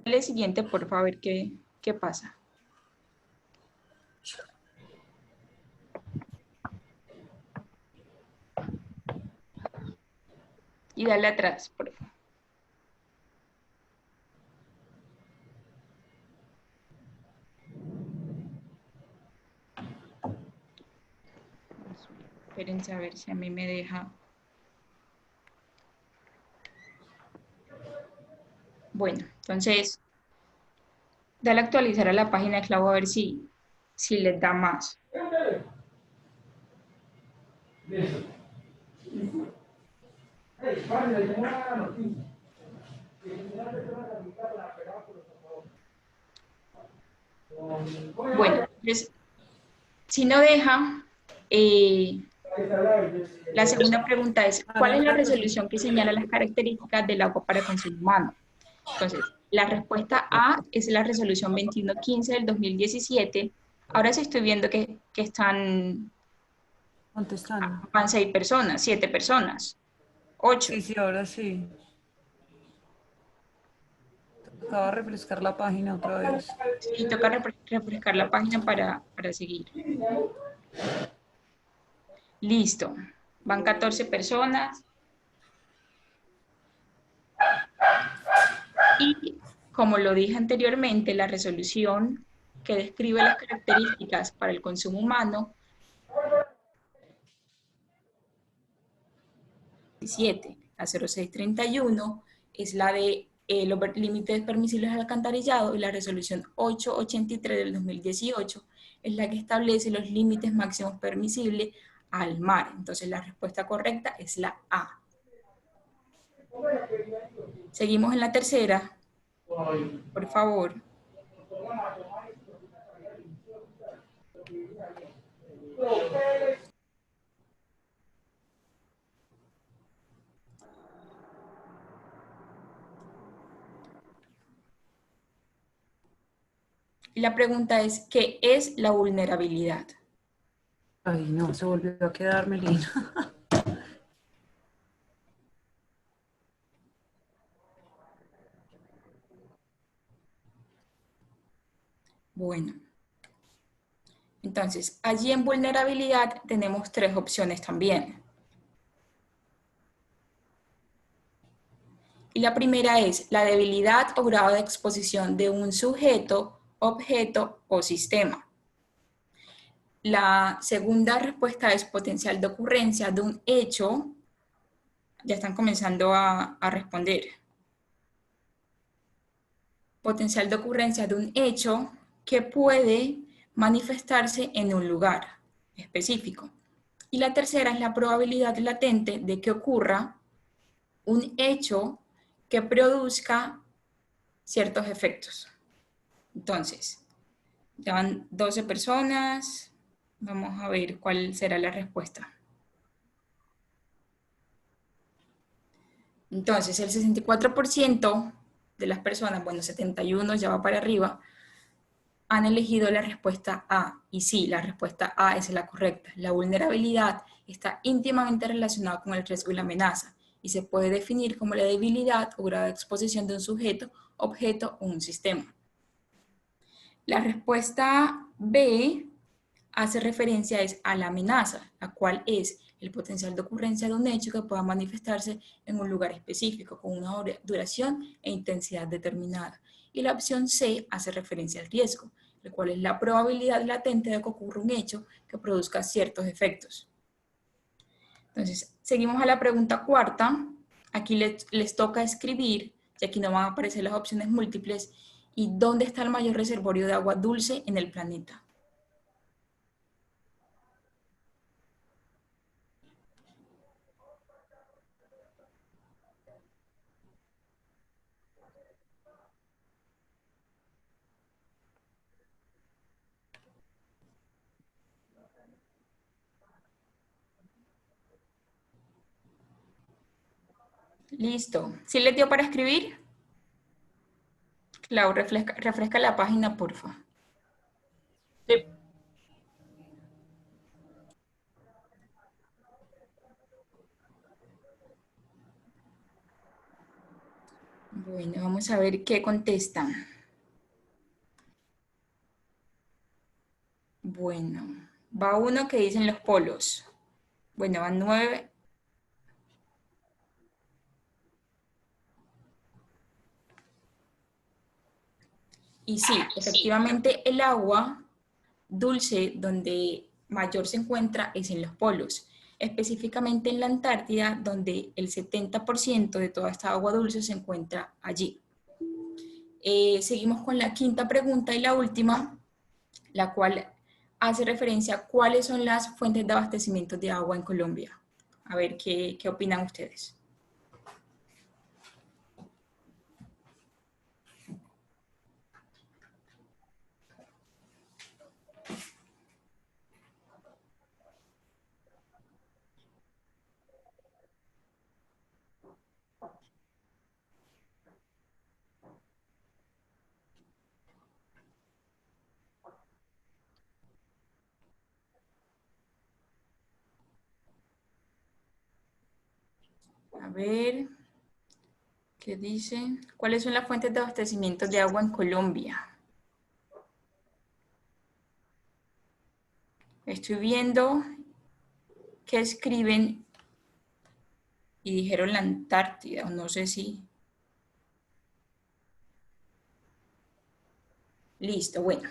El siguiente, por favor, a ver qué pasa. Y dale atrás, por favor. Espérense a ver si a mí me deja. Bueno, entonces, dale a actualizar a la página de Clavo a ver si les da más. Bueno, entonces, si no deja, la segunda pregunta es, ¿cuál es la resolución que señala las características del agua para consumo humano? Entonces, la respuesta A es la resolución 2115 del 2017. Ahora sí estoy viendo que Contestando. van 6 personas, 7 personas, 8. Sí, sí, ahora sí. Acabo de refrescar la página otra vez. Sí, toca refrescar la página para seguir. Listo. Van 14 personas y, como lo dije anteriormente, la resolución que describe las características para el consumo humano 7, la 0631 es la de los límites permisibles al alcantarillado y la resolución 883 del 2018 es la que establece los límites máximos permisibles al mar. Entonces la respuesta correcta es la A. Seguimos en la tercera, por favor. Y la pregunta es, ¿qué es la vulnerabilidad? Ay, no, se volvió a quedar Melina. Bueno, entonces allí en vulnerabilidad tenemos 3 opciones también. Y la primera es la debilidad o grado de exposición de un sujeto, objeto o sistema. La segunda respuesta es potencial de ocurrencia de un hecho. Ya están comenzando a responder. Potencial de ocurrencia de un hecho que puede manifestarse en un lugar específico. Y la tercera es la probabilidad latente de que ocurra un hecho que produzca ciertos efectos. Entonces, ya van 12 personas. Vamos a ver cuál será la respuesta. Entonces, el 64% de las personas, bueno, 71 ya va para arriba, han elegido la respuesta A. Y sí, la respuesta A es la correcta. La vulnerabilidad está íntimamente relacionada con el riesgo y la amenaza y se puede definir como la debilidad o grado de exposición de un sujeto, objeto o un sistema. La respuesta B hace referencia a la amenaza, la cual es el potencial de ocurrencia de un hecho que pueda manifestarse en un lugar específico con una duración e intensidad determinada. Y la opción C hace referencia al riesgo, el cual es la probabilidad latente de que ocurra un hecho que produzca ciertos efectos. Entonces, seguimos a la pregunta cuarta. Aquí les toca escribir, y aquí no van a aparecer las opciones múltiples, y dónde está el mayor reservorio de agua dulce en el planeta. Listo. ¿Sí les dio para escribir? Clau, refresca la página, porfa. Sí. Bueno. Bueno, vamos a ver qué contestan. Bueno, va uno que dicen los polos. Bueno, van 9. Y sí, efectivamente el agua dulce donde mayor se encuentra es en los polos, específicamente en la Antártida, donde el 70% de toda esta agua dulce se encuentra allí. Seguimos con la quinta pregunta y la última, la cual hace referencia a cuáles son las fuentes de abastecimiento de agua en Colombia. A ver qué opinan ustedes. A ver, ¿qué dicen? ¿Cuáles son las fuentes de abastecimiento de agua en Colombia? Estoy viendo que escriben y dijeron la Antártida, no sé si... Listo, bueno.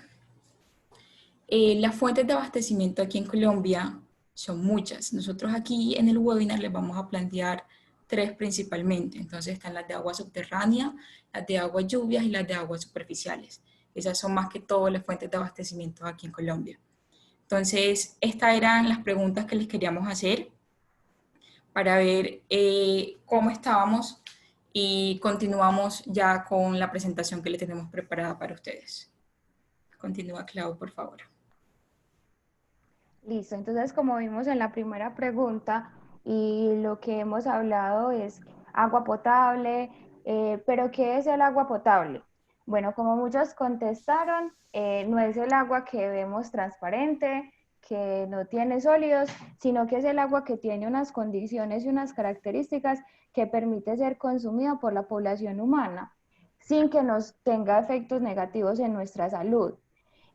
Las fuentes de abastecimiento aquí en Colombia son muchas. Nosotros aquí en el webinar les vamos a plantear tres principalmente. Entonces están las de agua subterránea, las de agua lluvias y las de aguas superficiales. Esas son más que todo las fuentes de abastecimiento aquí en Colombia. Entonces, estas eran las preguntas que les queríamos hacer para ver cómo estábamos y continuamos ya con la presentación que les tenemos preparada para ustedes. Continúa, Clau, por favor. Listo, entonces como vimos en la primera pregunta y lo que hemos hablado es agua potable, pero ¿qué es el agua potable? Bueno, como muchos contestaron, no es el agua que vemos transparente, que no tiene sólidos, sino que es el agua que tiene unas condiciones y unas características que permite ser consumida por la población humana, sin que nos tenga efectos negativos en nuestra salud.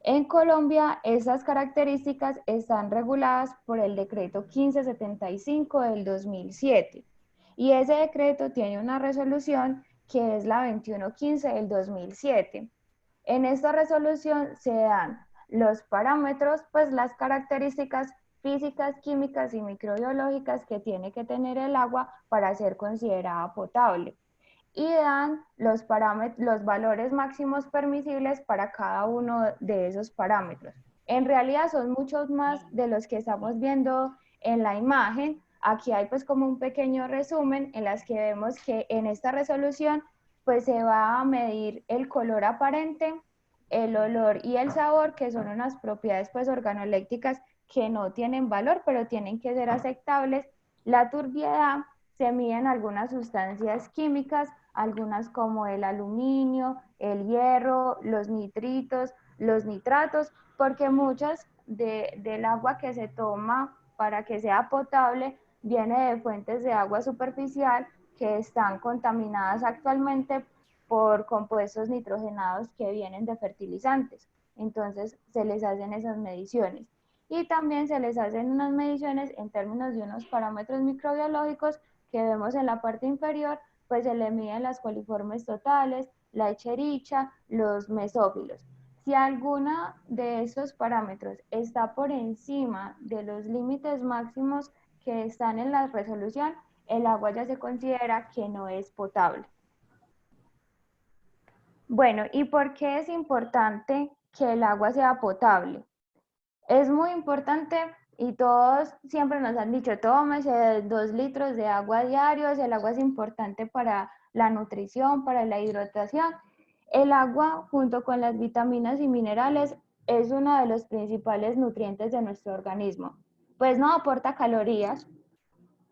En Colombia, esas características están reguladas por el decreto 1575 del 2007 y ese decreto tiene una resolución que es la 2115 del 2007. En esta resolución se dan los parámetros, pues las características físicas, químicas y microbiológicas que tiene que tener el agua para ser considerada potable y dan los valores máximos permisibles para cada uno de esos parámetros. En realidad son muchos más de los que estamos viendo en la imagen. Aquí hay pues como un pequeño resumen en las que vemos que en esta resolución pues se va a medir el color aparente, el olor y el sabor, que son unas propiedades pues organolépticas que no tienen valor, pero tienen que ser aceptables. La turbiedad, se miden algunas sustancias químicas, algunas como el aluminio, el hierro, los nitritos, los nitratos, porque muchas del agua que se toma para que sea potable viene de fuentes de agua superficial que están contaminadas actualmente por compuestos nitrogenados que vienen de fertilizantes. Entonces se les hacen esas mediciones. Y también se les hacen unas mediciones en términos de unos parámetros microbiológicos que vemos en la parte inferior, pues se le miden las coliformes totales, la echerichia, los mesófilos. Si alguna de estos parámetros está por encima de los límites máximos que están en la resolución, el agua ya se considera que no es potable. Bueno, ¿y por qué es importante que el agua sea potable? Es muy importante y todos siempre nos han dicho, tómese 2 litros de agua diarios, el agua es importante para la nutrición, para la hidratación. El agua, junto con las vitaminas y minerales, es uno de los principales nutrientes de nuestro organismo. Pues no aporta calorías,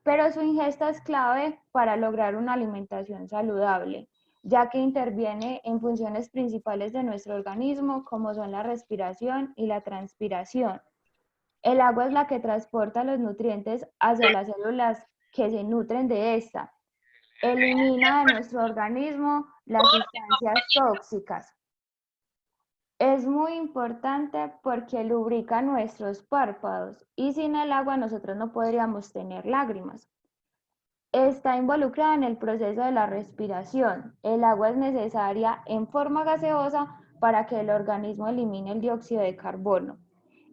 pero su ingesta es clave para lograr una alimentación saludable, ya que interviene en funciones principales de nuestro organismo, como son la respiración y la transpiración. El agua es la que transporta los nutrientes hacia las células que se nutren de esta. Elimina de nuestro organismo las sustancias tóxicas. Es muy importante porque lubrica nuestros párpados y sin el agua nosotros no podríamos tener lágrimas. Está involucrada en el proceso de la respiración. El agua es necesaria en forma gaseosa para que el organismo elimine el dióxido de carbono.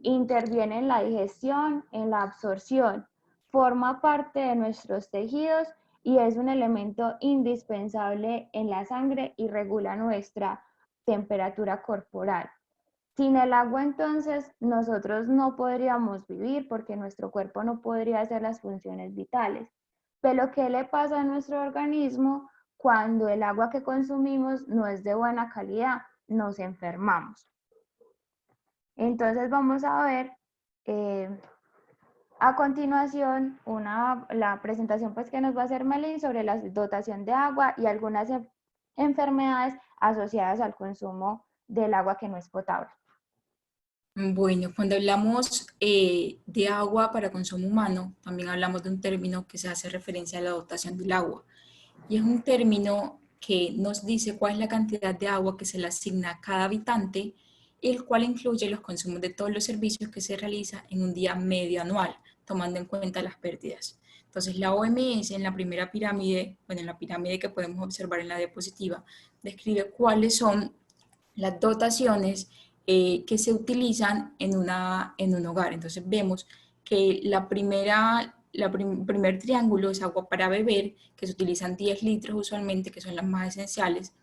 Interviene en la digestión, en la absorción, forma parte de nuestros tejidos y es un elemento indispensable en la sangre y regula nuestra temperatura corporal. Sin el agua, entonces, nosotros no podríamos vivir porque nuestro cuerpo no podría hacer las funciones vitales. Pero, ¿qué le pasa a nuestro organismo cuando el agua que consumimos no es de buena calidad? Nos enfermamos. Entonces, vamos a ver a continuación la presentación pues, que nos va a hacer Melin sobre la dotación de agua y algunas enfermedades asociadas al consumo del agua que no es potable. Bueno, cuando hablamos de agua para consumo humano, también hablamos de un término que se hace referencia a la dotación del agua. Y es un término que nos dice cuál es la cantidad de agua que se le asigna a cada habitante, el cual incluye los consumos de todos los servicios que se realizan en un día medio anual, tomando en cuenta las pérdidas. Entonces, la OMS en la primera pirámide, bueno, en la pirámide que podemos observar en la diapositiva, describe cuáles son las dotaciones que se utilizan en un hogar. Entonces vemos que primer triángulo es agua para beber, que se utilizan 10 litros usualmente, que son las más esenciales,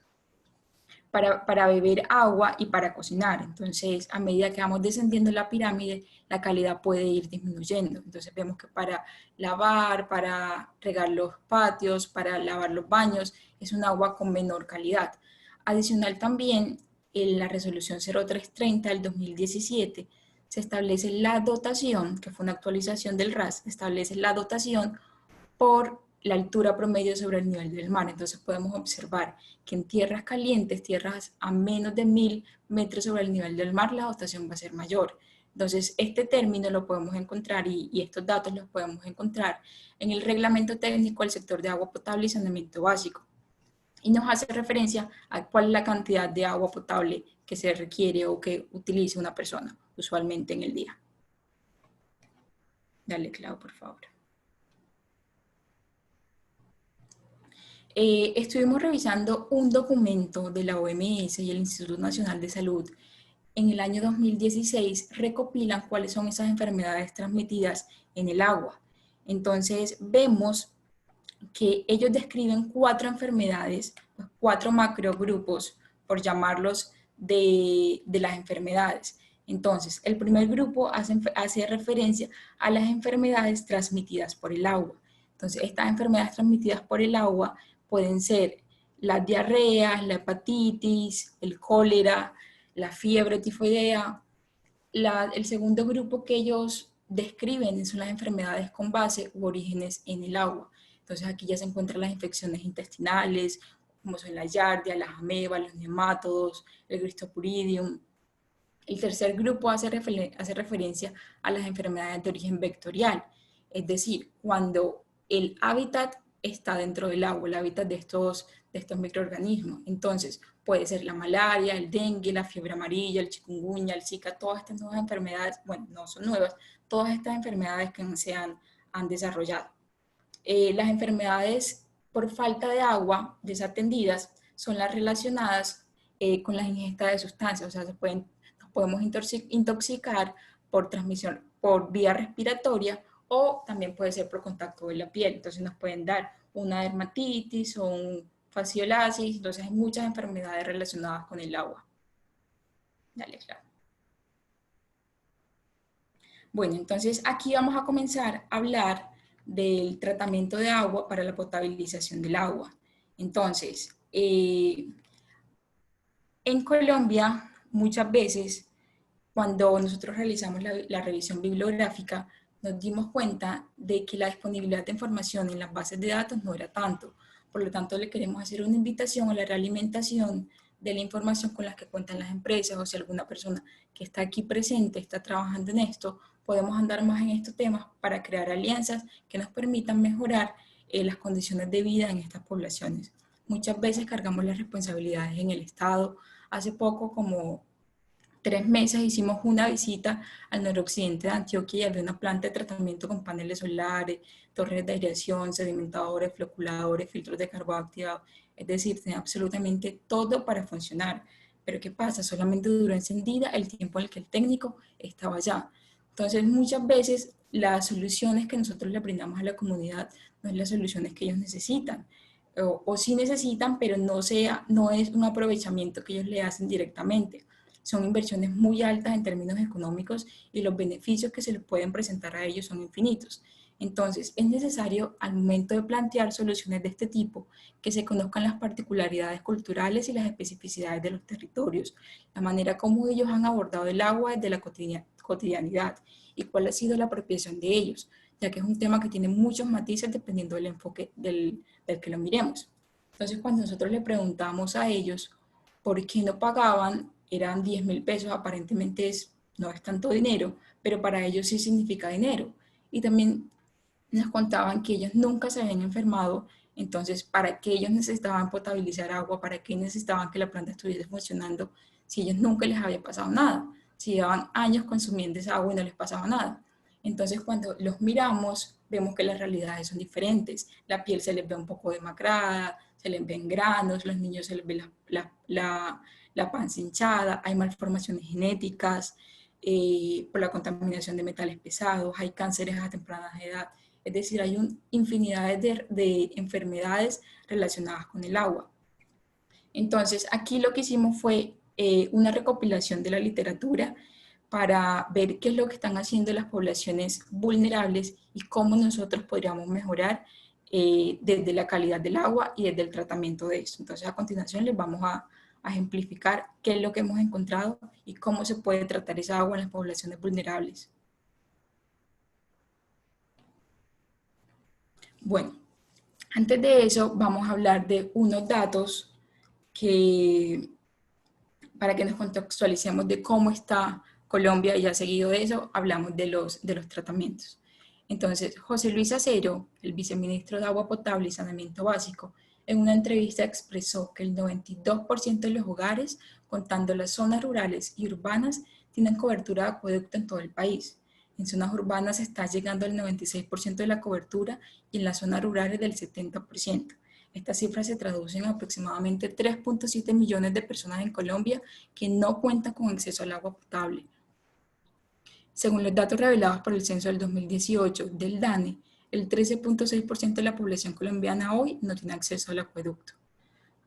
para beber agua y para cocinar. Entonces, a medida que vamos descendiendo la pirámide, la calidad puede ir disminuyendo. Entonces vemos que para lavar, para regar los patios, para lavar los baños, es un agua con menor calidad. Adicional también, en la resolución 0330 del 2017, se establece la dotación, que fue una actualización del RAS, establece la dotación por la altura promedio sobre el nivel del mar. Entonces podemos observar que en tierras calientes, tierras a menos de 1000 metros sobre el nivel del mar, la dotación va a ser mayor. Entonces este término lo podemos encontrar y estos datos los podemos encontrar en el reglamento técnico del sector de agua potable y saneamiento básico. Y nos hace referencia a cuál es la cantidad de agua potable que se requiere o que utilice una persona usualmente en el día. Dale, Clau, por favor. Estuvimos revisando un documento de la OMS y el Instituto Nacional de Salud. En el año 2016 recopilan cuáles son esas enfermedades transmitidas en el agua. Entonces vemos que ellos describen 4 enfermedades, 4 macrogrupos, por llamarlos, de las enfermedades. Entonces, el primer grupo hace referencia a las enfermedades transmitidas por el agua. Entonces, estas enfermedades transmitidas por el agua pueden ser las diarreas, la hepatitis, el cólera, la fiebre tifoidea. El segundo grupo que ellos describen son las enfermedades con base u orígenes en el agua. Entonces aquí ya se encuentran las infecciones intestinales, como son la yardia, las amebas, los nematodos, el Cryptosporidium. El tercer grupo hace referencia a las enfermedades de origen vectorial, es decir, cuando el hábitat está dentro del agua, el hábitat de estos microorganismos. Entonces, puede ser la malaria, el dengue, la fiebre amarilla, el chikungunya, el zika, todas estas nuevas enfermedades, bueno, no son nuevas, todas estas enfermedades que se han desarrollado. Las enfermedades por falta de agua desatendidas son las relacionadas con la ingesta de sustancias, o sea, nos podemos intoxicar por transmisión, por vía respiratoria, o también puede ser por contacto de la piel. Entonces nos pueden dar una dermatitis o un fasciolasis. Entonces hay muchas enfermedades relacionadas con el agua. Dale, claro. Bueno, entonces aquí vamos a comenzar a hablar del tratamiento de agua para la potabilización del agua. Entonces, en Colombia, muchas veces, cuando nosotros realizamos la revisión bibliográfica, nos dimos cuenta de que la disponibilidad de información en las bases de datos no era tanto. Por lo tanto, le queremos hacer una invitación a la realimentación de la información con la que cuentan las empresas, o si alguna persona que está aquí presente está trabajando en esto, podemos andar más en estos temas para crear alianzas que nos permitan mejorar las condiciones de vida en estas poblaciones. Muchas veces cargamos las responsabilidades en el Estado. Hace poco, como 3 meses, hicimos una visita al noroccidente de Antioquia y había una planta de tratamiento con paneles solares, torres de aireación, sedimentadores, floculadores, filtros de carbono activado. Es decir, tenía absolutamente todo para funcionar. Pero ¿qué pasa? Solamente duró encendida el tiempo en el que el técnico estaba allá. Entonces, muchas veces las soluciones que nosotros le brindamos a la comunidad no es las soluciones que ellos necesitan. O sí necesitan, pero no es un aprovechamiento que ellos le hacen directamente. Son inversiones muy altas en términos económicos y los beneficios que se les pueden presentar a ellos son infinitos. Entonces, es necesario al momento de plantear soluciones de este tipo que se conozcan las particularidades culturales y las especificidades de los territorios, la manera como ellos han abordado el agua desde la cotidianidad y cuál ha sido la apropiación de ellos, ya que es un tema que tiene muchos matices dependiendo del enfoque del que lo miremos. Entonces, cuando nosotros le preguntamos a ellos por qué no pagaban, eran 10.000 pesos, aparentemente no es tanto dinero, pero para ellos sí significa dinero. Y también nos contaban que ellos nunca se habían enfermado, entonces, ¿para qué ellos necesitaban potabilizar agua? ¿Para qué necesitaban que la planta estuviese funcionando si ellos nunca les había pasado nada? Si llevaban años consumiendo esa agua y no les pasaba nada. Entonces, cuando los miramos, vemos que las realidades son diferentes. La piel se les ve un poco demacrada, se les ven granos, los niños se les ve la panza hinchada, hay malformaciones genéticas por la contaminación de metales pesados, hay cánceres a temprana edad. Es decir, hay infinidad de enfermedades relacionadas con el agua. Entonces, aquí lo que hicimos fue una recopilación de la literatura para ver qué es lo que están haciendo las poblaciones vulnerables y cómo nosotros podríamos mejorar desde la calidad del agua y desde el tratamiento de eso. Entonces, a continuación les vamos a ejemplificar qué es lo que hemos encontrado y cómo se puede tratar esa agua en las poblaciones vulnerables. Bueno, antes de eso vamos a hablar de unos datos que, para que nos contextualicemos de cómo está Colombia, y ya seguido de eso hablamos de los tratamientos. Entonces, José Luis Acero, el viceministro de Agua Potable y Saneamiento Básico, en una entrevista expresó que el 92% de los hogares, contando las zonas rurales y urbanas, tienen cobertura de acueducto en todo el país. En zonas urbanas está llegando al 96% de la cobertura y en las zonas rurales del 70%. Estas cifras se traducen en aproximadamente 3.7 millones de personas en Colombia que no cuentan con acceso al agua potable. Según los datos revelados por el censo del 2018 del DANE, el 13.6% de la población colombiana hoy no tiene acceso al acueducto.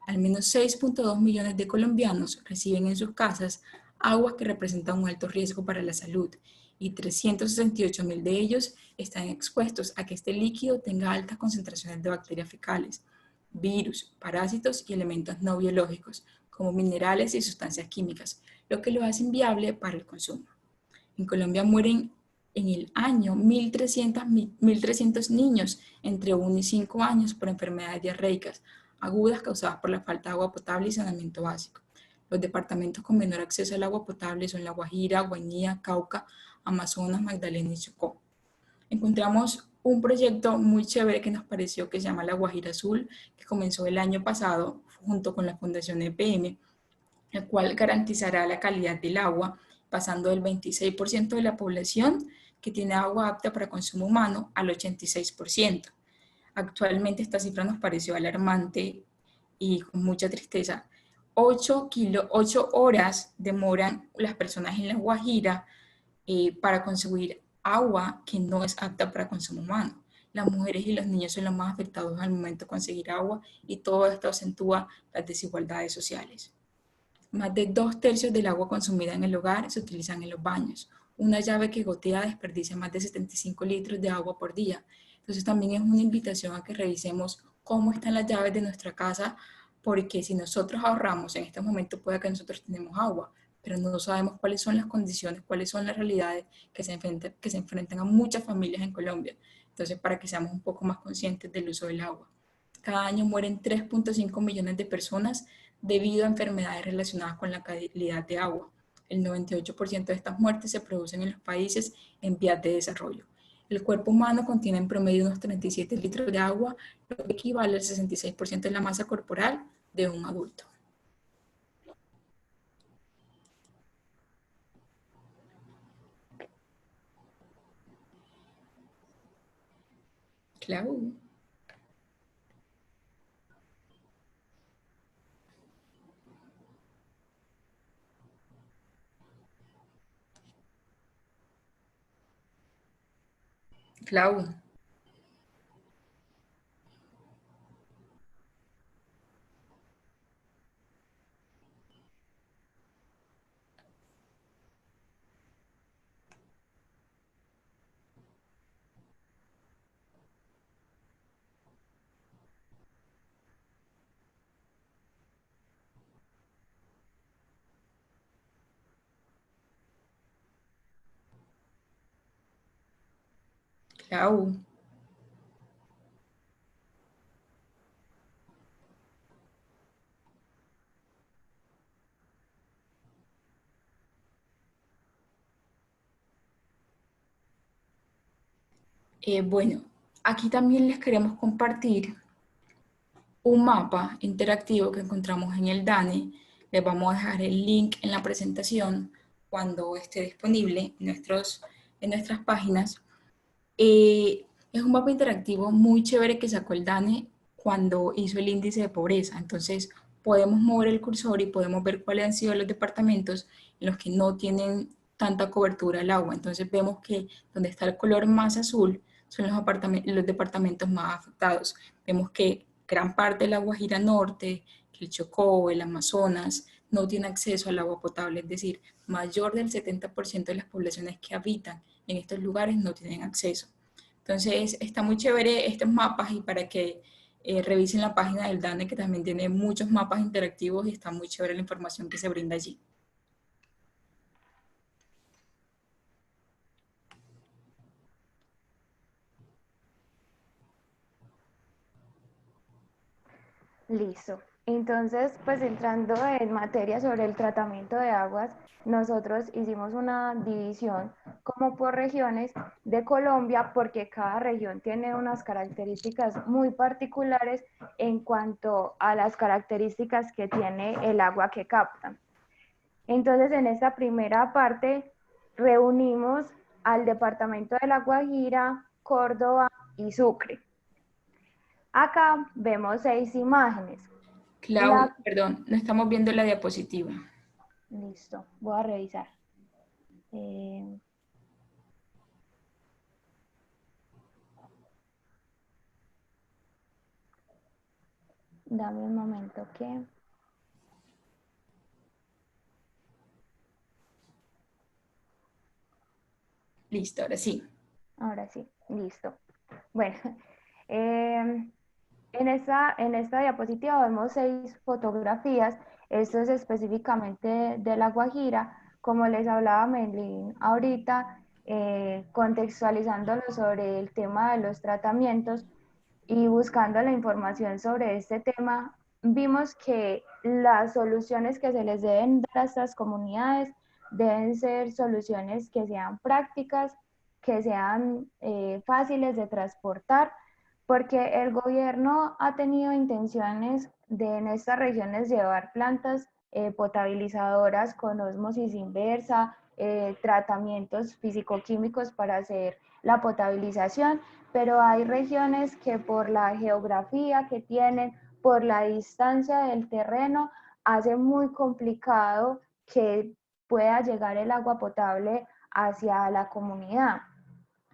Al menos 6.2 millones de colombianos reciben en sus casas agua que representa un alto riesgo para la salud y 368.000 de ellos están expuestos a que este líquido tenga altas concentraciones de bacterias fecales, virus, parásitos y elementos no biológicos, como minerales y sustancias químicas, lo que lo hace inviable para el consumo. En Colombia mueren en el año 1.300 niños entre 1 y 5 años por enfermedades diarreicas agudas causadas por la falta de agua potable y saneamiento básico. Los departamentos con menor acceso al agua potable son La Guajira, Guainía, Cauca, Amazonas, Magdalena y Chocó. Encontramos un proyecto muy chévere que nos pareció que se llama La Guajira Azul, que comenzó el año pasado junto con la Fundación EPM, el cual garantizará la calidad del agua, pasando del 26% de la población que tiene agua apta para consumo humano al 86%. Actualmente esta cifra nos pareció alarmante y con mucha tristeza. 8 horas demoran las personas en La Guajira para conseguir agua que no es apta para consumo humano. Las mujeres y los niños son los más afectados al momento de conseguir agua y todo esto acentúa las desigualdades sociales. Más de 2/3 del agua consumida en el hogar se utilizan en los baños. Una llave que gotea desperdicia más de 75 litros de agua por día. Entonces también es una invitación a que revisemos cómo están las llaves de nuestra casa, porque si nosotros ahorramos en este momento puede que nosotros tenemos agua, pero no sabemos cuáles son las condiciones, cuáles son las realidades que se enfrentan a muchas familias en Colombia. Entonces, para que seamos un poco más conscientes del uso del agua. Cada año mueren 3.5 millones de personas debido a enfermedades relacionadas con la calidad de agua. El 98% de estas muertes se producen en los países en vías de desarrollo. El cuerpo humano contiene en promedio unos 37 litros de agua, lo que equivale al 66% de la masa corporal de un adulto. Clau. Clau. Clau. Bueno, aquí también les queremos compartir un mapa interactivo que encontramos en el DANE. Les vamos a dejar el link en la presentación cuando esté disponible en nuestras páginas. Es un mapa interactivo muy chévere que sacó el DANE cuando hizo el índice de pobreza. Entonces podemos mover el cursor y podemos ver cuáles han sido los departamentos en los que no tienen tanta cobertura al agua. Entonces vemos que donde está el color más azul son los departamentos más afectados. Vemos que gran parte de la Guajira Norte, que el Chocó, el Amazonas, no tiene acceso al agua potable, es decir, mayor del 70% de las poblaciones que habitan en estos lugares no tienen acceso. Entonces está muy chévere estos mapas y para que revisen la página del DANE que también tiene muchos mapas interactivos y está muy chévere la información que se brinda allí. Listo. Entonces, pues entrando en materia sobre el tratamiento de aguas, nosotros hicimos una división como por regiones de Colombia porque cada región tiene unas características muy particulares en cuanto a las características que tiene el agua que captan. Entonces, en esta primera parte reunimos al departamento de La Guajira, Córdoba y Sucre. Acá vemos 6 imágenes. Clau, perdón, no estamos viendo la diapositiva. Listo, voy a revisar. Dame un momento que... Listo, ahora sí. Ahora sí, listo. Bueno, en esta diapositiva vemos 6 fotografías. Esto es específicamente de La Guajira. Como les hablaba Melín ahorita, contextualizándolo sobre el tema de los tratamientos y buscando la información sobre este tema, vimos que las soluciones que se les deben dar a estas comunidades deben ser soluciones que sean prácticas, que sean fáciles de transportar, porque el gobierno ha tenido intenciones de en estas regiones llevar plantas potabilizadoras con ósmosis inversa, tratamientos físico-químicos para hacer la potabilización, pero hay regiones que por la geografía que tienen, por la distancia del terreno, hace muy complicado que pueda llegar el agua potable hacia la comunidad.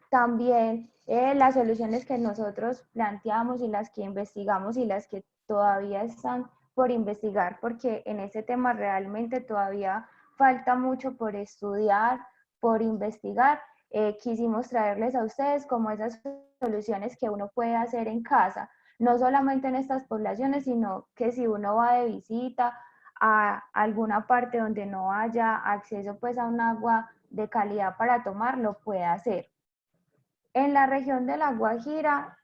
También las soluciones que nosotros planteamos y las que investigamos y las que todavía están por investigar, porque en ese tema realmente todavía falta mucho por estudiar, por investigar. Quisimos traerles a ustedes como esas soluciones que uno puede hacer en casa, no solamente en estas poblaciones, sino que si uno va de visita a alguna parte donde no haya acceso pues a un agua de calidad para tomar, lo puede hacer. En la región de La Guajira,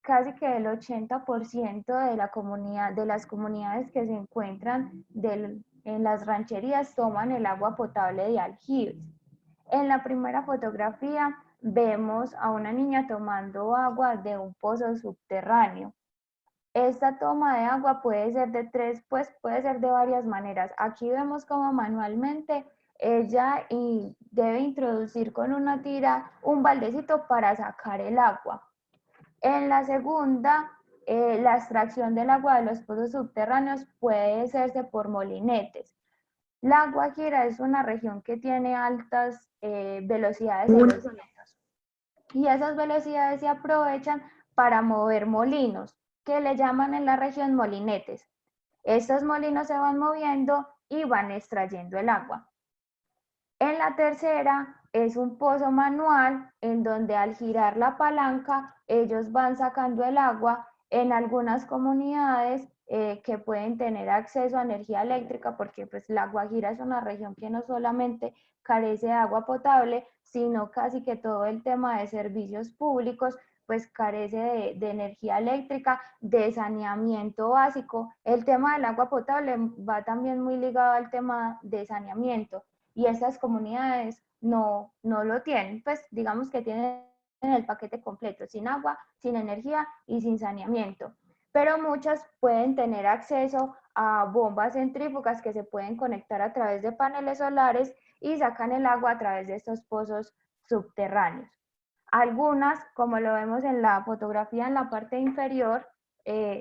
casi que el 80% de la comunidad, de las comunidades que se encuentran en las rancherías toman el agua potable de aljibes. En la primera fotografía vemos a una niña tomando agua de un pozo subterráneo. Esta toma de agua puede ser de puede ser de varias maneras. Aquí vemos cómo manualmente ella debe introducir con una tira un baldecito para sacar el agua. En la segunda, la extracción del agua de los pozos subterráneos puede hacerse por molinetes. La Guajira es una región que tiene altas velocidades en los vientos y esas velocidades se aprovechan para mover molinos, que le llaman en la región molinetes. Estos molinos se van moviendo y van extrayendo el agua. En la tercera es un pozo manual en donde al girar la palanca ellos van sacando el agua. En algunas comunidades que pueden tener acceso a energía eléctrica, porque pues La Guajira es una región que no solamente carece de agua potable, sino casi que todo el tema de servicios públicos pues carece de energía eléctrica, de saneamiento básico. El tema del agua potable va también muy ligado al tema de saneamiento y estas comunidades no lo tienen, pues digamos que tienen el paquete completo, sin agua, sin energía y sin saneamiento. Pero muchas pueden tener acceso a bombas centrífugas que se pueden conectar a través de paneles solares y sacan el agua a través de estos pozos subterráneos. Algunas, como lo vemos en la fotografía en la parte inferior,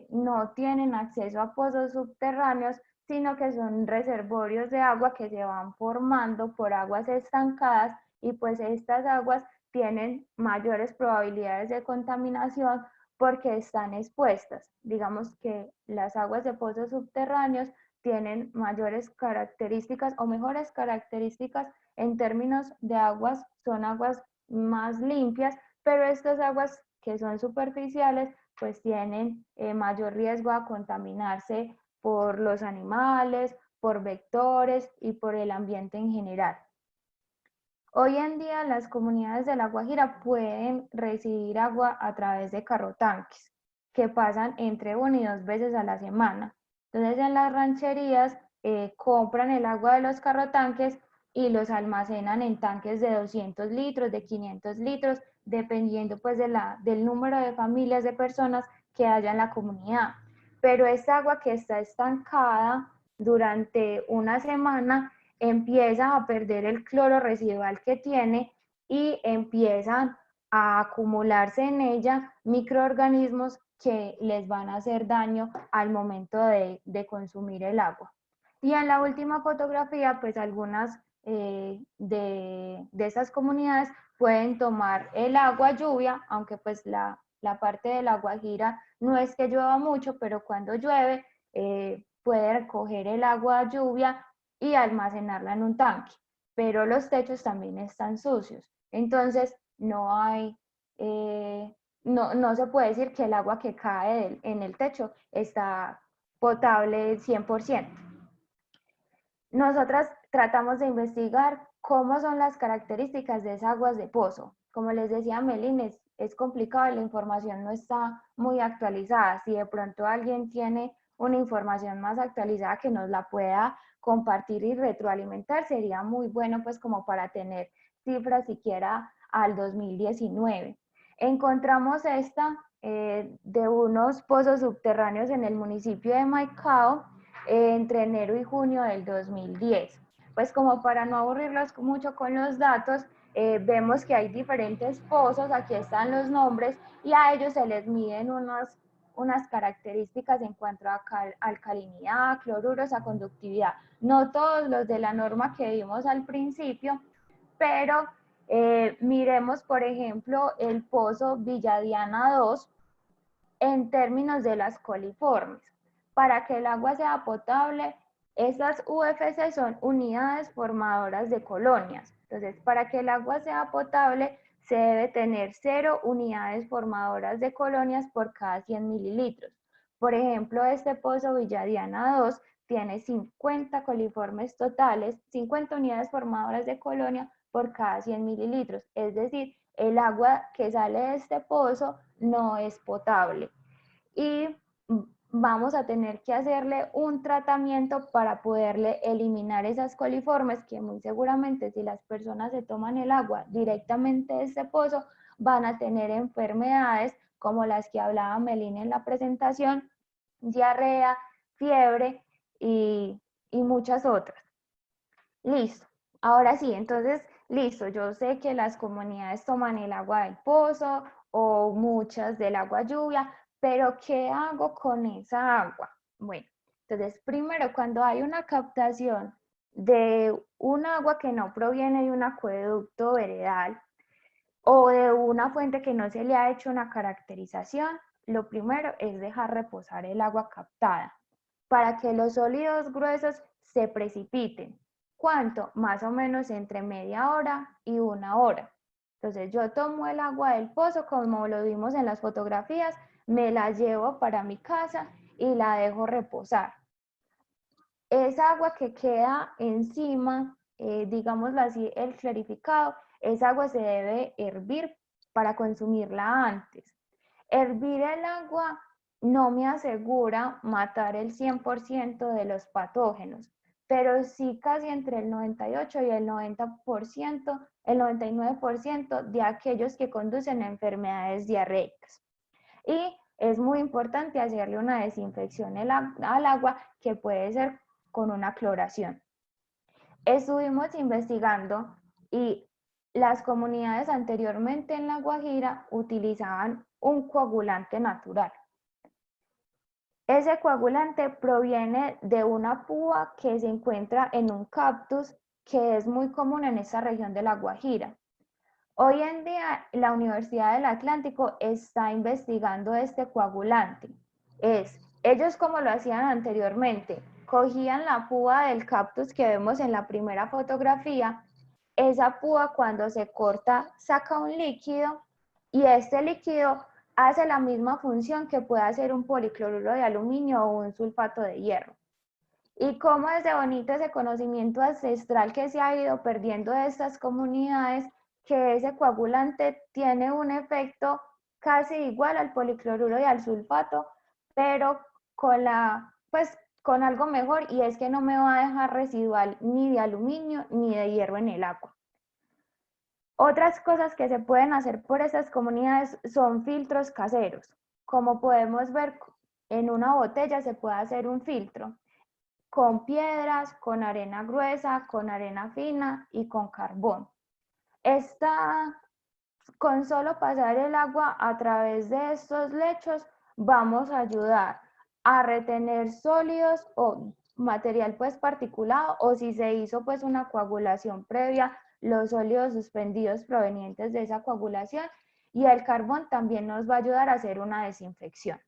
no tienen acceso a pozos subterráneos, sino que son reservorios de agua que se van formando por aguas estancadas y pues estas aguas tienen mayores probabilidades de contaminación porque están expuestas. Digamos que las aguas de pozos subterráneos tienen mayores características o mejores características en términos de aguas, son aguas más limpias, pero estas aguas que son superficiales pues tienen mayor riesgo a contaminarse por los animales, por vectores y por el ambiente en general. Hoy en día las comunidades de La Guajira pueden recibir agua a través de carrotanques que pasan entre 1 y 2 veces a la semana. Entonces en las rancherías compran el agua de los carrotanques y los almacenan en tanques de 200 litros, de 500 litros, dependiendo pues del número de familias, de personas que haya en la comunidad. Pero esta agua que está estancada durante una semana empieza a perder el cloro residual que tiene y empiezan a acumularse en ella microorganismos que les van a hacer daño al momento de consumir el agua. Y en la última fotografía, pues algunas de estas comunidades pueden tomar el agua lluvia, aunque pues la parte de La Guajira no es que llueva mucho, pero cuando llueve puede recoger el agua lluvia y almacenarla en un tanque, pero los techos también están sucios. Entonces, no hay, no se puede decir que el agua que cae en el techo está potable 100%. Nosotras tratamos de investigar cómo son las características de esas aguas de pozo. Como les decía Melín, es complicado, la información no está muy actualizada. Si de pronto alguien tiene una información más actualizada que nos la pueda compartir y retroalimentar, sería muy bueno pues como para tener cifras siquiera al 2019. Encontramos esta de unos pozos subterráneos en el municipio de Maicao entre enero y junio del 2010. Pues como para no aburrirlos mucho con los datos, vemos que hay diferentes pozos, aquí están los nombres y a ellos se les miden unas características en cuanto a alcalinidad, cloruros, a conductividad. No todos los de la norma que vimos al principio, pero miremos por ejemplo el pozo Villadiana 2 en términos de las coliformes. Para que el agua sea potable, estas UFC son unidades formadoras de colonias. Entonces, para que el agua sea potable, se debe tener 0 unidades formadoras de colonias por cada 100 mililitros. Por ejemplo, este pozo Villadiana 2 tiene 50 coliformes totales, 50 unidades formadoras de colonia por cada 100 mililitros. Es decir, el agua que sale de este pozo no es potable. Y vamos a tener que hacerle un tratamiento para poderle eliminar esas coliformes que muy seguramente si las personas se toman el agua directamente de este pozo van a tener enfermedades como las que hablaba Melina en la presentación, diarrea, fiebre y muchas otras. Listo. Ahora sí, entonces, listo, yo sé que las comunidades toman el agua del pozo o muchas del agua lluvia, pero ¿qué hago con esa agua? Bueno, entonces primero cuando hay una captación de un agua que no proviene de un acueducto veredal o de una fuente que no se le ha hecho una caracterización, lo primero es dejar reposar el agua captada para que los sólidos gruesos se precipiten. ¿Cuánto? Más o menos entre media hora y una hora. Entonces yo tomo el agua del pozo, como lo vimos en las fotografías, me la llevo para mi casa y la dejo reposar. Esa agua que queda encima, digámoslo así, el clarificado, esa agua se debe hervir para consumirla antes. Hervir el agua no me asegura matar el 100% de los patógenos, pero sí casi entre el 98 y el 90%, el 99% de aquellos que conducen a enfermedades diarreicas. Y es muy importante hacerle una desinfección al agua que puede ser con una cloración. Estuvimos investigando y las comunidades anteriormente en La Guajira utilizaban un coagulante natural. Ese coagulante proviene de una púa que se encuentra en un cactus que es muy común en esta región de La Guajira. Hoy en día la Universidad del Atlántico está investigando este coagulante. Ellos como lo hacían anteriormente, cogían la púa del cactus que vemos en la primera fotografía, esa púa cuando se corta saca un líquido y este líquido hace la misma función que puede hacer un policloruro de aluminio o un sulfato de hierro. Y cómo es de bonito ese conocimiento ancestral que se ha ido perdiendo de estas comunidades, que ese coagulante tiene un efecto casi igual al policloruro y al sulfato, pero con algo mejor, y es que no me va a dejar residual ni de aluminio ni de hierro en el agua. Otras cosas que se pueden hacer por estas comunidades son filtros caseros. Como podemos ver en una botella se puede hacer un filtro con piedras, con arena gruesa, con arena fina y con carbón. Con solo pasar el agua a través de estos lechos vamos a ayudar a retener sólidos o material pues particulado, o si se hizo pues una coagulación previa, los sólidos suspendidos provenientes de esa coagulación, y el carbón también nos va a ayudar a hacer una desinfección.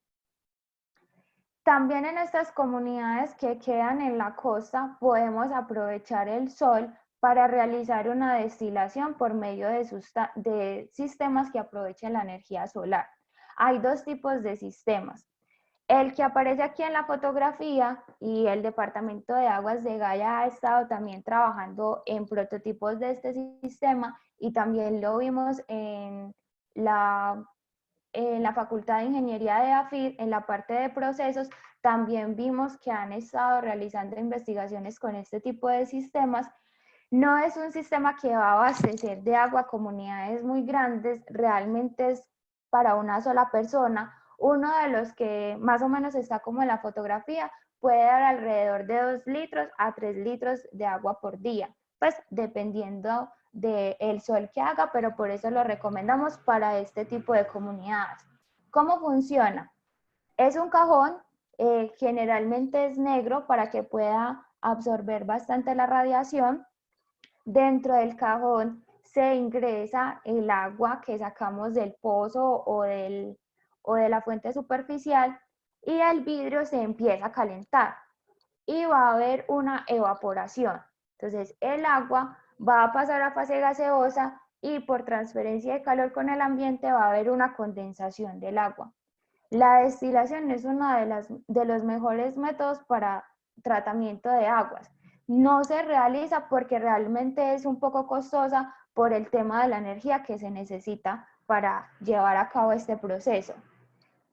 También en estas comunidades que quedan en la costa podemos aprovechar el sol para realizar una destilación por medio de sistemas que aprovechen la energía solar. Hay dos tipos de sistemas. El que aparece aquí en la fotografía, y el Departamento de Aguas de Gaia ha estado también trabajando en prototipos de este sistema, y también lo vimos en la Facultad de Ingeniería de AFID, en la parte de procesos, también vimos que han estado realizando investigaciones con este tipo de sistemas. No es un sistema que va a abastecer de agua a comunidades muy grandes, realmente es para una sola persona. Uno de los que más o menos está como en la fotografía puede dar alrededor de 2 litros a 3 litros de agua por día, pues dependiendo del sol que haga, pero por eso lo recomendamos para este tipo de comunidades. ¿Cómo funciona? Es un cajón, generalmente es negro para que pueda absorber bastante la radiación. Dentro del cajón se ingresa el agua que sacamos del pozo o de la fuente superficial, y el vidrio se empieza a calentar y va a haber una evaporación. Entonces el agua va a pasar a fase gaseosa y por transferencia de calor con el ambiente va a haber una condensación del agua. La destilación es uno de los mejores métodos para tratamiento de aguas. No se realiza porque realmente es un poco costosa por el tema de la energía que se necesita para llevar a cabo este proceso.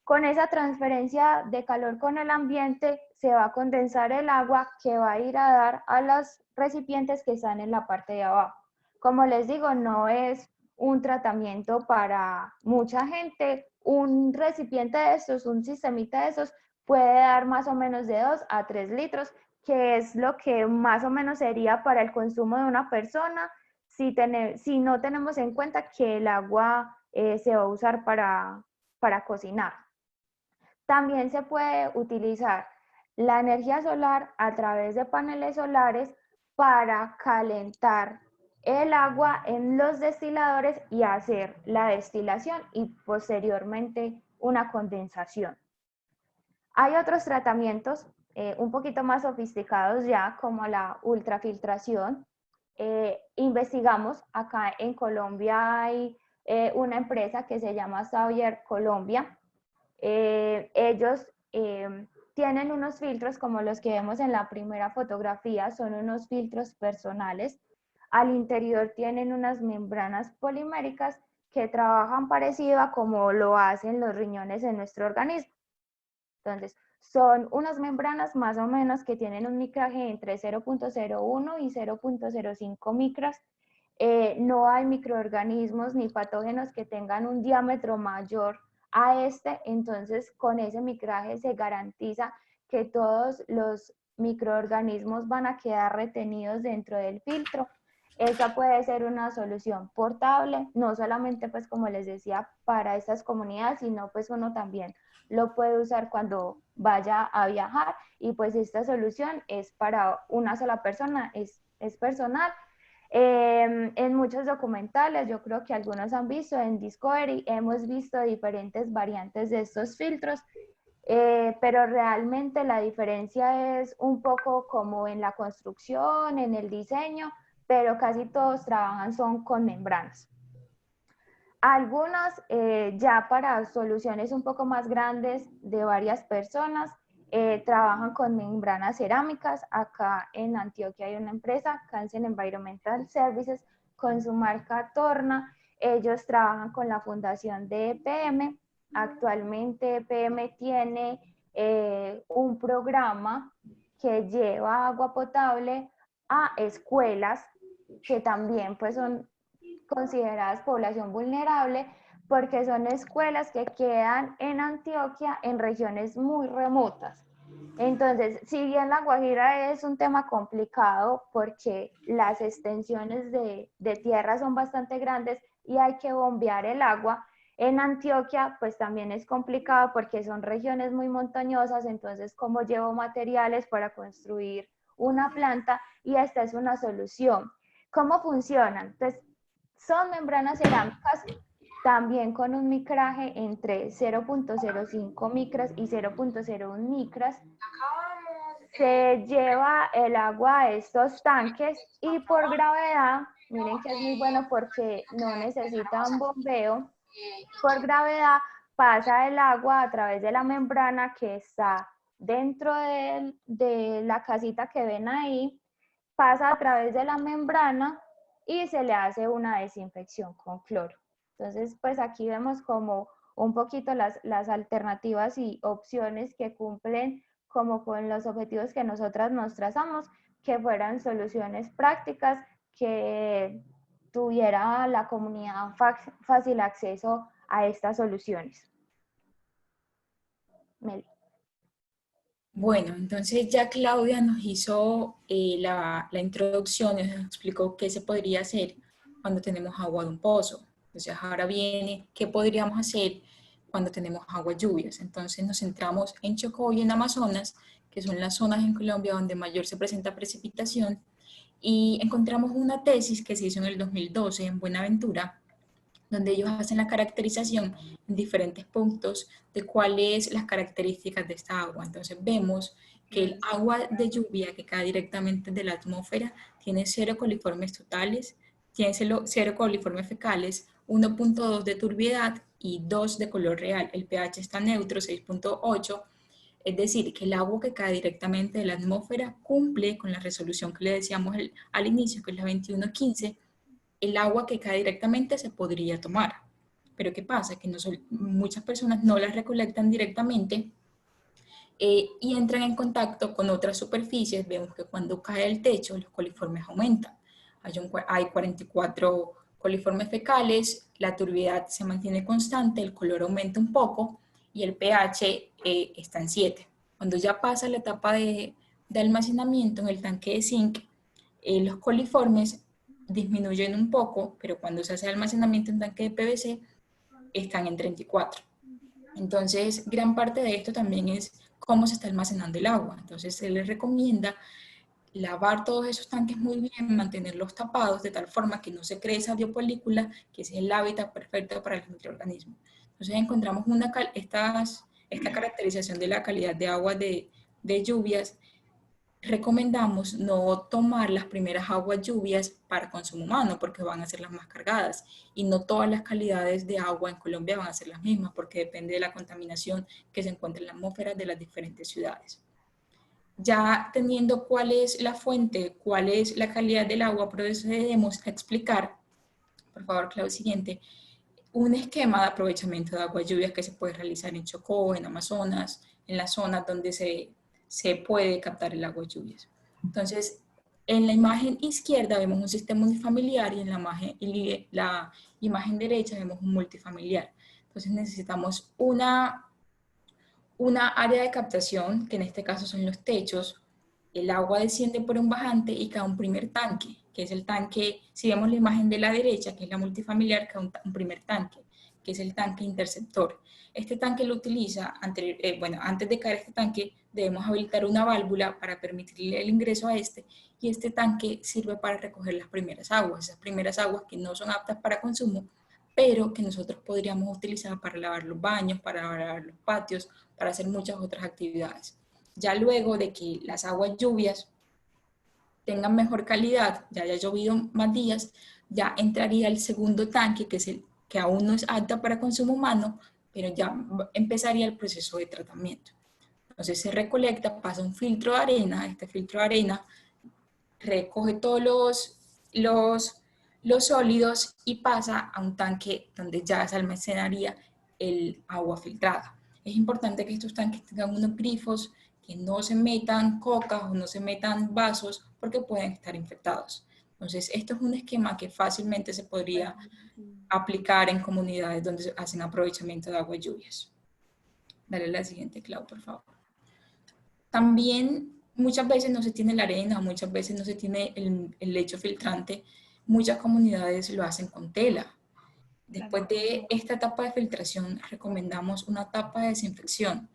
Con esa transferencia de calor con el ambiente se va a condensar el agua que va a ir a dar a los recipientes que están en la parte de abajo. Como les digo, no es un tratamiento para mucha gente. Un recipiente de estos, un sistemita de estos, puede dar más o menos de 2 a 3 litros, que es lo que más o menos sería para el consumo de una persona, si no tenemos en cuenta que el agua se va a usar para cocinar. También se puede utilizar la energía solar a través de paneles solares para calentar el agua en los destiladores y hacer la destilación y posteriormente una condensación. Hay otros tratamientos un poquito más sofisticados ya, como la ultrafiltración. Investigamos, acá en Colombia hay una empresa que se llama Sawyer Colombia. Ellos tienen unos filtros como los que vemos en la primera fotografía, son unos filtros personales. Al interior tienen unas membranas poliméricas que trabajan parecido a como lo hacen los riñones en nuestro organismo. Entonces, son unas membranas más o menos que tienen un micraje entre 0.01 y 0.05 micras. No hay microorganismos ni patógenos que tengan un diámetro mayor a este, entonces con ese micraje se garantiza que todos los microorganismos van a quedar retenidos dentro del filtro. Esa puede ser una solución portable, no solamente pues como les decía para estas comunidades, sino pues uno también lo puede usar cuando vaya a viajar y pues esta solución es para una sola persona, es personal. En muchos documentales, yo creo que algunos han visto, en Discovery hemos visto diferentes variantes de estos filtros, pero realmente la diferencia es un poco como en la construcción, en el diseño, pero casi todos trabajan son con membranas. Algunas ya para soluciones un poco más grandes de varias personas trabajan con membranas cerámicas. Acá en Antioquia hay una empresa, Kansen Environmental Services, con su marca Torna. Ellos trabajan con la fundación de EPM. Actualmente EPM tiene un programa que lleva agua potable a escuelas que también pues son consideradas población vulnerable porque son escuelas que quedan en Antioquia en regiones muy remotas. Entonces, si bien La Guajira es un tema complicado porque las extensiones de tierra son bastante grandes y hay que bombear el agua, en Antioquia pues también es complicado porque son regiones muy montañosas, entonces cómo llevo materiales para construir una planta y esta es una solución. ¿Cómo funcionan? Pues son membranas cerámicas también con un micraje entre 0.05 micras y 0.01 micras. Se lleva el agua a estos tanques y por gravedad, miren que es muy bueno porque no necesita un bombeo, por gravedad pasa el agua a través de la membrana que está dentro de la casita que ven ahí, pasa a través de la membrana y se le hace una desinfección con cloro. Entonces, pues aquí vemos como un poquito las alternativas y opciones que cumplen como con los objetivos que nosotras nos trazamos, que fueran soluciones prácticas, que tuviera la comunidad fácil acceso a estas soluciones. Meli. Bueno, entonces ya Claudia nos hizo la introducción, nos explicó qué se podría hacer cuando tenemos agua de un pozo. Entonces ahora viene qué podríamos hacer cuando tenemos agua lluvias. Entonces nos centramos en Chocó y en Amazonas, que son las zonas en Colombia donde mayor se presenta precipitación, y encontramos una tesis que se hizo en el 2012 en Buenaventura, donde ellos hacen la caracterización en diferentes puntos de cuáles son las características de esta agua. Entonces vemos que el agua de lluvia que cae directamente de la atmósfera tiene 0 coliformes totales, tiene 0 coliformes fecales, 1.2 de turbiedad y 2 de color real. El pH está neutro, 6.8. Es decir, que el agua que cae directamente de la atmósfera cumple con la resolución que le decíamos al inicio, que es la 2115. El agua que cae directamente se podría tomar, pero ¿qué pasa? Que muchas personas no las recolectan directamente y entran en contacto con otras superficies. Vemos que cuando cae el techo, los coliformes aumentan. Hay 44 coliformes fecales, la turbidez se mantiene constante, el color aumenta un poco y el pH está en 7. Cuando ya pasa la etapa de almacenamiento en el tanque de zinc, los coliformes disminuyen un poco, pero cuando se hace almacenamiento en tanque de PVC, están en 34. Entonces, gran parte de esto también es cómo se está almacenando el agua. Entonces, se les recomienda lavar todos esos tanques muy bien, mantenerlos tapados de tal forma que no se cree esa biopolícula, que es el hábitat perfecto para los microorganismos. Entonces, encontramos esta caracterización de la calidad de agua de lluvias. Recomendamos no tomar las primeras aguas lluvias para consumo humano porque van a ser las más cargadas y no todas las calidades de agua en Colombia van a ser las mismas porque depende de la contaminación que se encuentra en la atmósfera de las diferentes ciudades. Ya teniendo cuál es la fuente, cuál es la calidad del agua, procedemos a explicar, por favor, Claudio, siguiente, un esquema de aprovechamiento de aguas lluvias que se puede realizar en Chocó, en Amazonas, en las zonas donde se puede captar el agua de lluvias. Entonces, en la imagen izquierda vemos un sistema unifamiliar y en la imagen derecha vemos un multifamiliar. Entonces necesitamos una área de captación, que en este caso son los techos. El agua desciende por un bajante y cae un primer tanque, que es el tanque, si vemos la imagen de la derecha, que es la multifamiliar, cae un primer tanque, que es el tanque interceptor. Este tanque lo utiliza, antes de caer este tanque, debemos habilitar una válvula para permitirle el ingreso a y este tanque sirve para recoger las primeras aguas, esas primeras aguas que no son aptas para consumo, pero que nosotros podríamos utilizar para lavar los baños, para lavar los patios, para hacer muchas otras actividades. Ya luego de que las aguas lluvias tengan mejor calidad, ya haya llovido más días, ya entraría el segundo tanque, que es el que aún no es apta para consumo humano, pero ya empezaría el proceso de tratamiento. Entonces se recolecta, pasa un filtro de arena, este filtro de arena recoge todos los sólidos y pasa a un tanque donde ya se almacenaría el agua filtrada. Es importante que estos tanques tengan unos grifos, que no se metan cocas o no se metan vasos porque pueden estar infectados. Entonces, esto es un esquema que fácilmente se podría aplicar en comunidades donde se hacen aprovechamiento de aguas lluvias. Dale la siguiente, Clau, por favor. También muchas veces no se tiene la arena, muchas veces no se tiene el lecho filtrante. Muchas comunidades lo hacen con tela. Después de esta etapa de filtración, recomendamos una etapa de desinfección,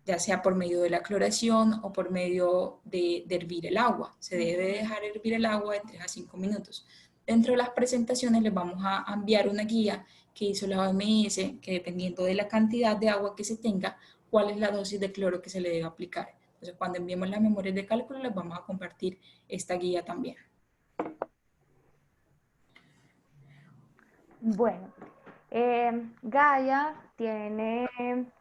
ya sea por medio de la cloración o por medio de hervir el agua. Se debe dejar hervir el agua de 3 a 5 minutos. Dentro de las presentaciones les vamos a enviar una guía que hizo la OMS, que dependiendo de la cantidad de agua que se tenga, cuál es la dosis de cloro que se le debe aplicar. Entonces, cuando enviemos las memorias de cálculo, les vamos a compartir esta guía también. Bueno, Gaia tiene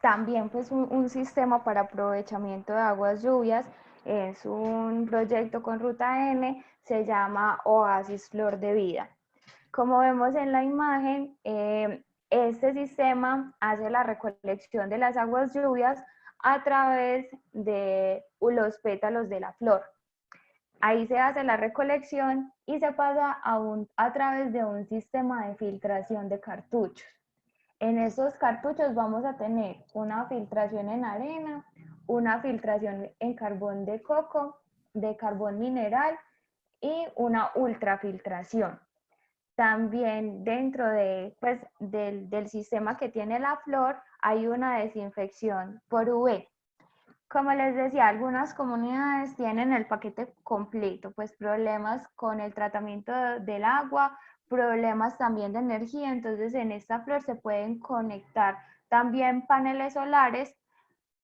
también pues un sistema para aprovechamiento de aguas lluvias. Es un proyecto con Ruta N, se llama Oasis Flor de Vida. Como vemos en la imagen, este sistema hace la recolección de las aguas lluvias a través de los pétalos de la flor. Ahí se hace la recolección y se pasa a través de un sistema de filtración de cartuchos. En esos cartuchos vamos a tener una filtración en arena, una filtración en carbón de coco, de carbón mineral y una ultrafiltración. También dentro del sistema que tiene la flor hay una desinfección por UV. Como les decía, algunas comunidades tienen el paquete completo, pues problemas con el tratamiento del agua, problemas también de energía, entonces en esta flor se pueden conectar también paneles solares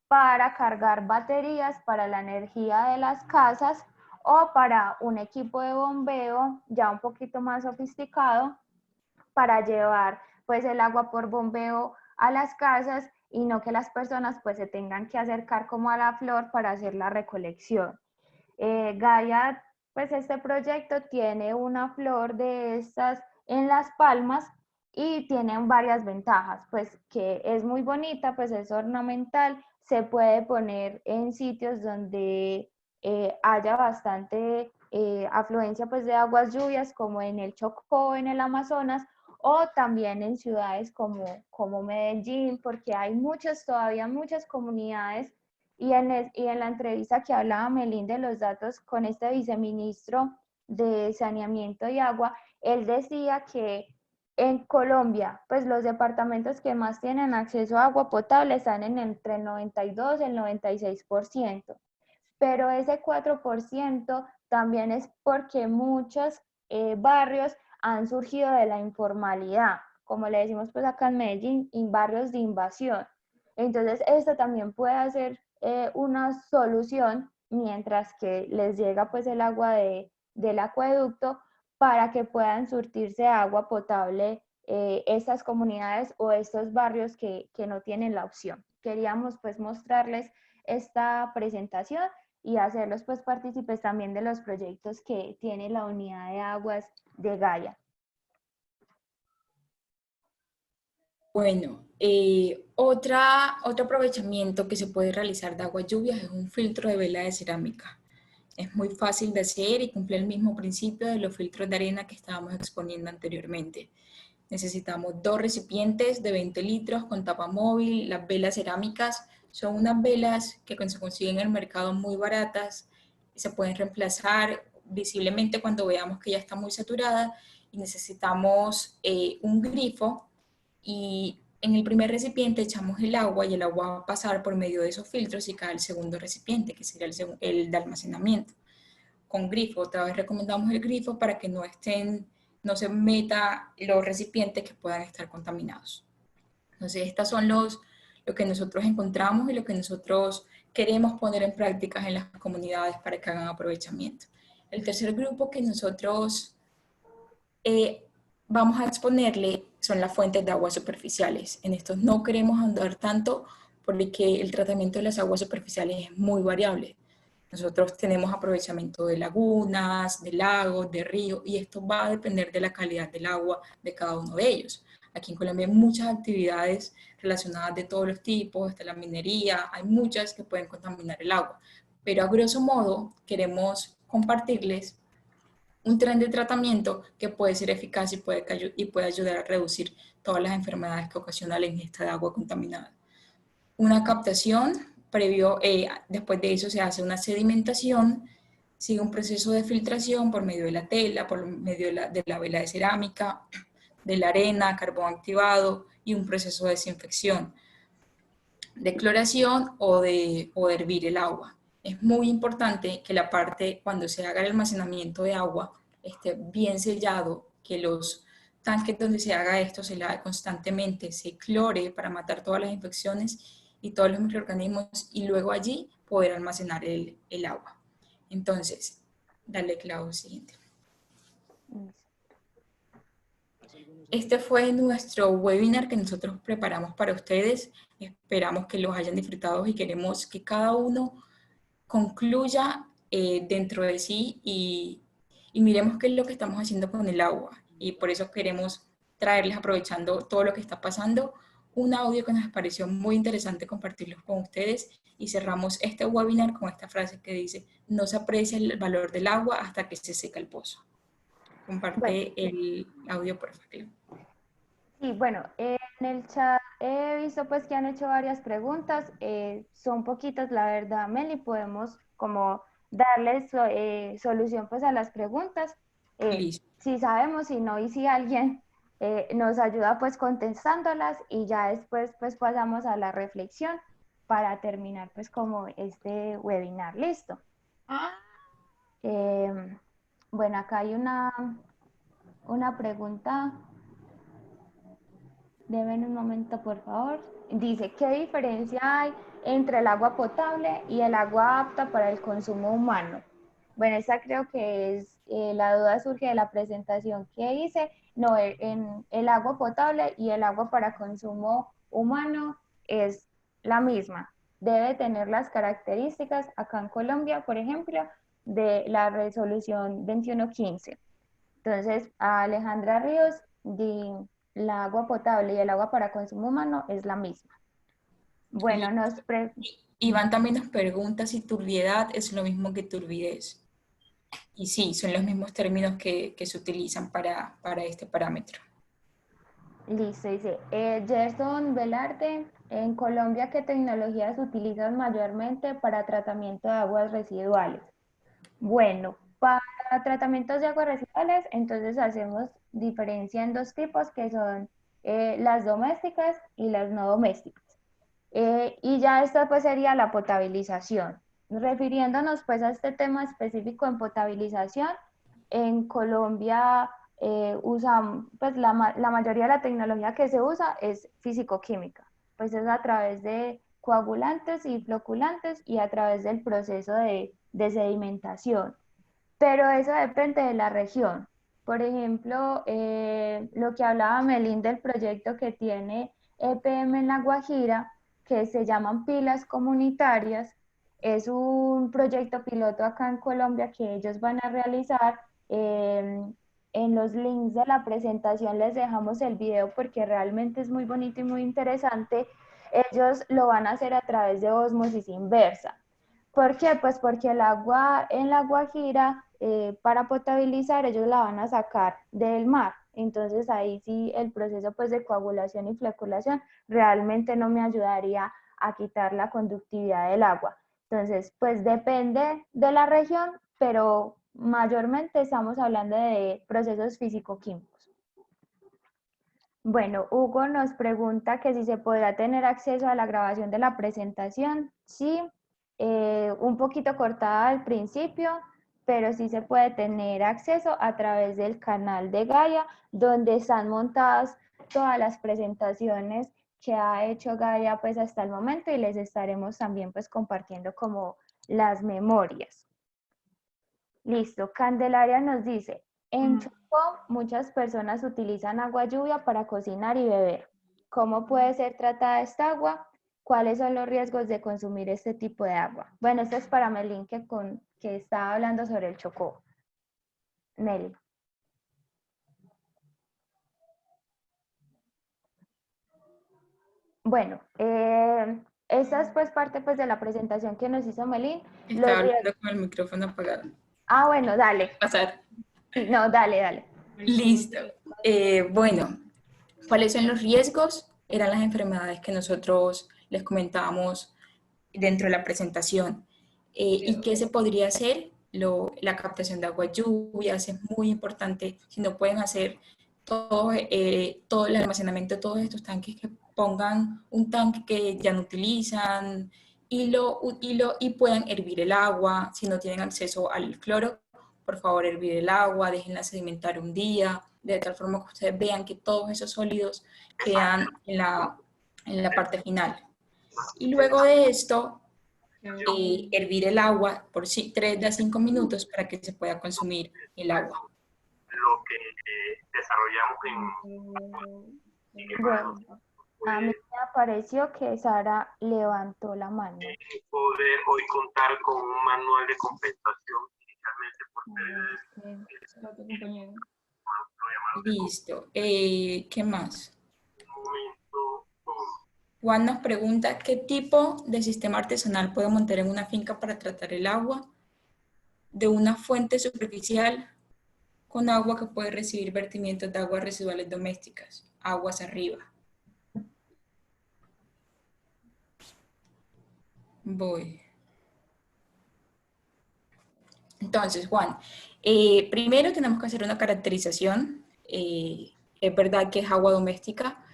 para cargar baterías para la energía de las casas o para un equipo de bombeo ya un poquito más sofisticado para llevar pues el agua por bombeo a las casas y no que las personas pues se tengan que acercar como a la flor para hacer la recolección. Gaia, pues este proyecto tiene una flor de estas en Las Palmas y tienen varias ventajas, pues que es muy bonita, pues es ornamental, se puede poner en sitios donde haya bastante afluencia pues de aguas lluvias, como en el Chocó, en el Amazonas, o también en ciudades como Medellín, porque hay todavía muchas comunidades, y en la entrevista que hablaba Melín de los datos con este viceministro de Saneamiento y Agua, él decía que en Colombia, pues los departamentos que más tienen acceso a agua potable están entre el 92 y el 96%, pero ese 4% también es porque muchos barrios han surgido de la informalidad, como le decimos pues acá en Medellín, barrios de invasión. Entonces esto también puede ser una solución mientras que les llega pues el agua del acueducto para que puedan surtirse agua potable estas comunidades o estos barrios que no tienen la opción. Queríamos pues mostrarles esta presentación y hacerlos pues partícipes también de los proyectos que tiene la unidad de aguas de Gaia. Bueno, otro aprovechamiento que se puede realizar de agua lluvias es un filtro de vela de cerámica. Es muy fácil de hacer y cumple el mismo principio de los filtros de arena que estábamos exponiendo anteriormente. Necesitamos 2 recipientes de 20 litros con tapa móvil. Las velas cerámicas son unas velas que se consiguen en el mercado muy baratas. Se pueden reemplazar visiblemente cuando veamos que ya está muy saturada, y necesitamos un grifo, y en el primer recipiente echamos el agua y el agua va a pasar por medio de esos filtros y cae el segundo recipiente, que sería el de almacenamiento, con grifo. Otra vez recomendamos el grifo para que no se meta los recipientes que puedan estar contaminados. Entonces, estas son lo que nosotros encontramos y lo que nosotros queremos poner en práctica en las comunidades para que hagan aprovechamiento. El tercer grupo que nosotros vamos a exponerle son las fuentes de aguas superficiales. En estos no queremos andar tanto porque el tratamiento de las aguas superficiales es muy variable. Nosotros tenemos aprovechamiento de lagunas, de lagos, de ríos, y esto va a depender de la calidad del agua de cada uno de ellos. Aquí en Colombia hay muchas actividades relacionadas de todos los tipos, hasta la minería, hay muchas que pueden contaminar el agua. Pero a grosso modo queremos compartirles un tren de tratamiento que puede ser eficaz y puede ayudar a reducir todas las enfermedades que ocasiona la ingesta de agua contaminada. Una captación, después de eso se hace una sedimentación, sigue un proceso de filtración por medio de la tela, por medio de la vela de cerámica, de la arena, carbón activado, y un proceso de desinfección, de cloración o de hervir el agua. Es muy importante que la parte, cuando se haga el almacenamiento de agua, esté bien sellado, que los tanques donde se haga esto se lave constantemente, se clore para matar todas las infecciones y todos los microorganismos, y luego allí poder almacenar el agua. Entonces, dale, Clau, siguiente. Este fue nuestro webinar que nosotros preparamos para ustedes. Esperamos que los hayan disfrutado y queremos que cada uno concluya dentro de sí y miremos qué es lo que estamos haciendo con el agua. Y por eso queremos traerles, aprovechando todo lo que está pasando, un audio que nos pareció muy interesante compartirlos con ustedes, y cerramos este webinar con esta frase que dice: no se aprecia el valor del agua hasta que se seca el pozo. Bueno, Comparte el audio, por favor. sí, bueno, en el chat he visto pues que han hecho varias preguntas, son poquitas la verdad, Meli, podemos como darles solución pues a las preguntas, Listo. si sabemos, si no, y si alguien nos ayuda pues contestándolas, y ya después pues pasamos a la reflexión para terminar pues como este webinar, listo. Bueno, acá hay una pregunta. Deme un momento, por favor. Dice, ¿qué diferencia hay entre el agua potable y el agua apta para el consumo humano? Bueno, esta creo que es, la duda surge de la presentación que hice. No, en el agua potable y el agua para consumo humano es la misma. Debe tener las características, acá en Colombia, por ejemplo, de la resolución 2115. Entonces, a Alejandra Ríos, la agua potable y el agua para consumo humano es la misma. Bueno, Iván también nos pregunta si turbiedad es lo mismo que turbidez. Y sí, son los mismos términos que se utilizan para este parámetro. Listo, dice Gerson Velarde, en Colombia, ¿qué tecnologías utilizan mayormente para tratamiento de aguas residuales? Bueno, para tratamientos de aguas residuales, entonces hacemos diferencia en dos tipos que son las domésticas y las no domésticas. Y ya esta pues sería la potabilización. Refiriéndonos pues a este tema específico en potabilización, en Colombia usan, pues la mayoría de la tecnología que se usa es físico-química, pues es a través de coagulantes y floculantes y a través del proceso de sedimentación. Pero eso depende de la región. Por ejemplo, lo que hablaba Melín del proyecto que tiene EPM en La Guajira, que se llaman pilas comunitarias, es un proyecto piloto acá en Colombia que ellos van a realizar. En los links de la presentación les dejamos el video porque realmente es muy bonito y muy interesante. Ellos lo van a hacer a través de ósmosis inversa. ¿Por qué? Pues porque el agua en La Guajira, para potabilizar, ellos la van a sacar del mar. Entonces ahí sí el proceso pues de coagulación y floculación realmente no me ayudaría a quitar la conductividad del agua. Entonces, pues depende de la región, pero mayormente estamos hablando de procesos físico-químicos. Bueno, Hugo nos pregunta que si se podrá tener acceso a la grabación de la presentación. Sí, un poquito cortada al principio, pero sí se puede tener acceso a través del canal de Gaia, donde están montadas todas las presentaciones que ha hecho Gaia pues hasta el momento y les estaremos también pues compartiendo como las memorias. Listo, Candelaria nos dice, en Chocó muchas personas utilizan agua lluvia para cocinar y beber. ¿Cómo puede ser tratada esta agua? ¿Cuáles son los riesgos de consumir este tipo de agua? Bueno, esto es para Melín que está hablando sobre el Chocó. Meli. Bueno, esta es pues parte pues de la presentación que nos hizo Melín. Estaba hablando con el micrófono apagado. Ah, bueno, dale. Pasar. Sí, no, dale. Listo. Bueno, ¿cuáles son los riesgos? Eran las enfermedades que nosotros les comentábamos dentro de la presentación. ¿Y qué se podría hacer? La captación de agua lluvias es muy importante. Si no pueden hacer todo el almacenamiento de todos estos tanques, que pongan un tanque que ya no utilizan y puedan hervir el agua. Si no tienen acceso al cloro, por favor hervir el agua, déjenla sedimentar un día, de tal forma que ustedes vean que todos esos sólidos quedan en la parte final. Y luego de esto, hervir el agua por 3 a 5 minutos para que se pueda consumir el agua. Lo que desarrollamos Bueno, a mí me apareció que Sara levantó la mano. Poder hoy contar con un manual de compensación inicialmente por Listo. ¿Qué más? Juan nos pregunta, ¿qué tipo de sistema artesanal puedo montar en una finca para tratar el agua de una fuente superficial con agua que puede recibir vertimientos de aguas residuales domésticas, aguas arriba? Voy. Entonces, Juan, primero tenemos que hacer una caracterización. Es verdad que es agua doméstica,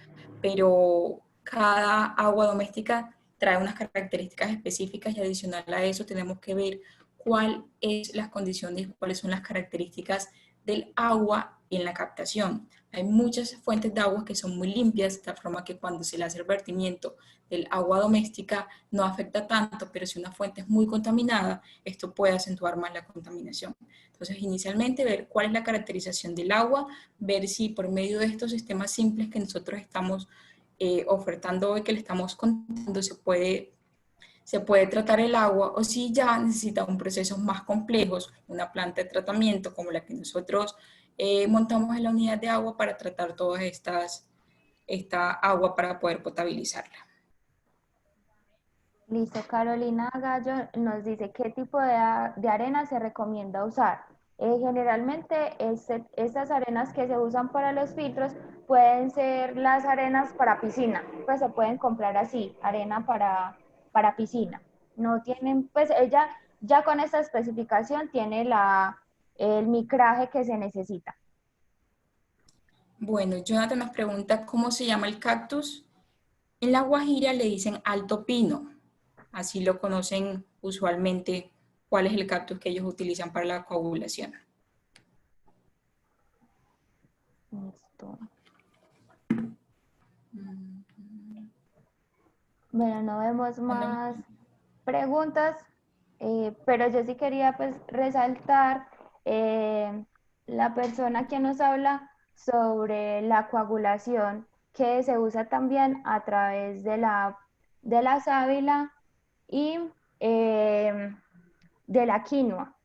pero cada agua doméstica trae unas características específicas y adicional a eso tenemos que ver cuáles son las condiciones, cuáles son las características del agua en la captación. Hay muchas fuentes de agua que son muy limpias, de tal forma que cuando se le hace el vertimiento del agua doméstica no afecta tanto, pero si una fuente es muy contaminada, esto puede acentuar más la contaminación. Entonces, inicialmente ver cuál es la caracterización del agua, ver si por medio de estos sistemas simples que nosotros estamos ofertando hoy, que le estamos contando, se puede tratar el agua, o si ya necesita un proceso más complejos, una planta de tratamiento como la que nosotros montamos en la unidad de agua para tratar todas estas esta agua para poder potabilizarla. Listo, Carolina Gallo nos dice qué tipo de arena se recomienda usar. Generalmente estas arenas que se usan para los filtros pueden ser las arenas para piscina, pues se pueden comprar así, arena para piscina. No tienen, pues ella ya con esta especificación tiene el micraje que se necesita. Bueno, Jonathan nos pregunta cómo se llama el cactus. En La Guajira le dicen alto pino, así lo conocen usualmente. ¿Cuál es el cactus que ellos utilizan para la coagulación? Listo. Bueno, no vemos más preguntas, pero yo sí quería pues resaltar la persona que nos habla sobre la coagulación que se usa también a través de la sábila y de la quinoa.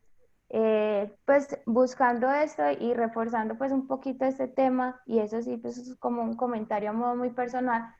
Pues buscando esto y reforzando pues un poquito este tema, y eso sí pues es como un comentario a modo muy personal,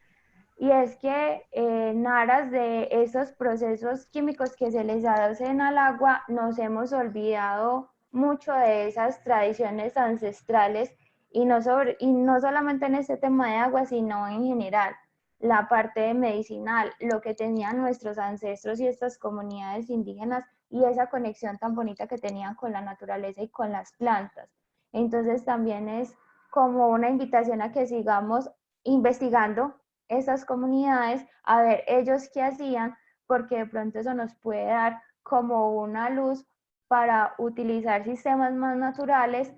y es que en aras de esos procesos químicos que se les hacen al agua, nos hemos olvidado mucho de esas tradiciones ancestrales, y no solamente en este tema de agua, sino en general, la parte medicinal, lo que tenían nuestros ancestros y estas comunidades indígenas, y esa conexión tan bonita que tenían con la naturaleza y con las plantas. Entonces también es como una invitación a que sigamos investigando esas comunidades, a ver ellos qué hacían, porque de pronto eso nos puede dar como una luz para utilizar sistemas más naturales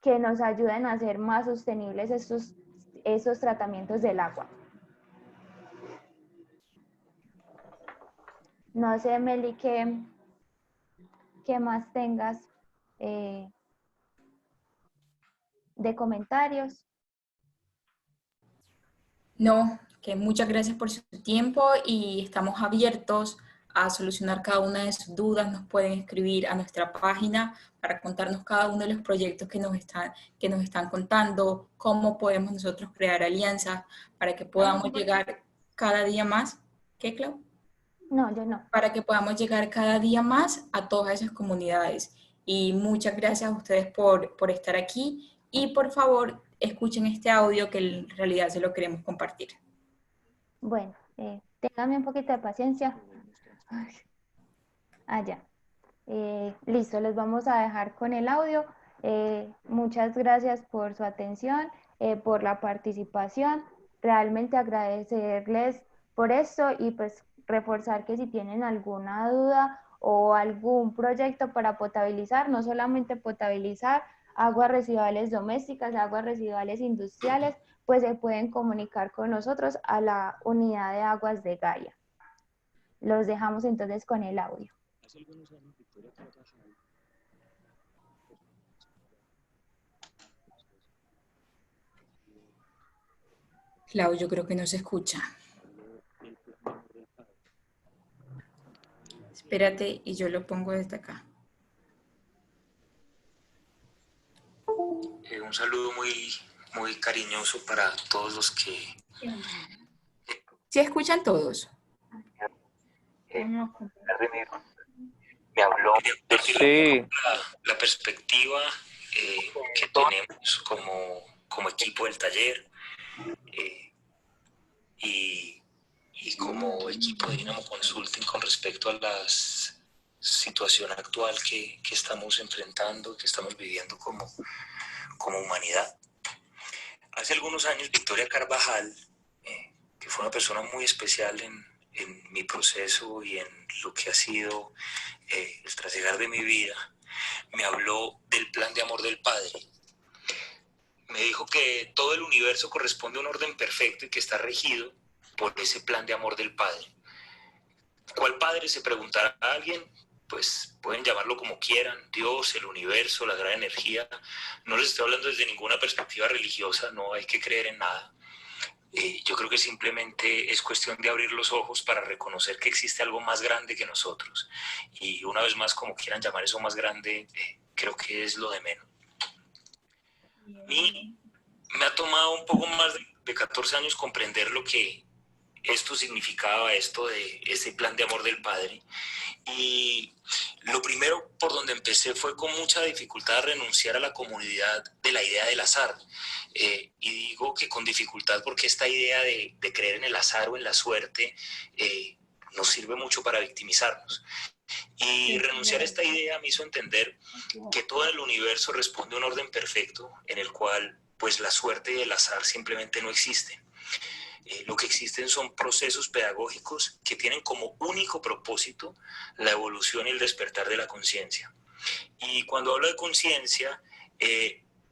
que nos ayuden a hacer más sostenibles estos tratamientos del agua. No sé, Meli, qué más tengas de comentarios. No, que muchas gracias por su tiempo y estamos abiertos a solucionar cada una de sus dudas. Nos pueden escribir a nuestra página para contarnos cada uno de los proyectos que nos están contando, cómo podemos nosotros crear alianzas para que podamos llegar cada día más. ¿Qué, Clau? No, yo no. Para que podamos llegar cada día más a todas esas comunidades. Y muchas gracias a ustedes por estar aquí y por favor escuchen este audio que en realidad se lo queremos compartir. Bueno, ténganme un poquito de paciencia. Allá. Listo, les vamos a dejar con el audio. Muchas gracias por su atención, por la participación. Realmente agradecerles por esto y pues reforzar que si tienen alguna duda o algún proyecto para potabilizar, no solamente potabilizar aguas residuales domésticas, aguas residuales industriales, pues se pueden comunicar con nosotros a la unidad de aguas de Gaia. Los dejamos entonces con el audio. Clau, yo creo que no se escucha. Espérate y yo lo pongo desde acá. Un saludo muy cariñoso para todos los que... ¿Sí escuchan todos? Me habló de la perspectiva que tenemos como equipo del taller y como equipo de Dynamo Consulting con respecto a la situación actual que estamos enfrentando, que estamos viviendo como humanidad. Hace algunos años Victoria Carvajal, que fue una persona muy especial en mi proceso y en lo que ha sido el trasegar de mi vida, me habló del plan de amor del Padre. Me dijo que todo el universo corresponde a un orden perfecto y que está regido por ese plan de amor del Padre. ¿Cuál Padre? Se preguntará a alguien. Pues pueden llamarlo como quieran, Dios, el universo, la gran energía. No les estoy hablando desde ninguna perspectiva religiosa, no hay que creer en nada. Yo creo que simplemente es cuestión de abrir los ojos para reconocer que existe algo más grande que nosotros. Y una vez más, como quieran llamar eso más grande, creo que es lo de menos. Y me ha tomado un poco más de 14 años comprender lo que esto significaba, esto de ese plan de amor del Padre. Y lo primero por donde empecé fue con mucha dificultad a renunciar a la comodidad de la idea del azar. Y digo que con dificultad porque esta idea de creer en el azar o en la suerte nos sirve mucho para victimizarnos. Y renunciar a esta idea me hizo entender que todo el universo responde a un orden perfecto en el cual pues la suerte y el azar simplemente no existen. Lo que existen son procesos pedagógicos que tienen como único propósito la evolución y el despertar de la conciencia. Y cuando hablo de conciencia,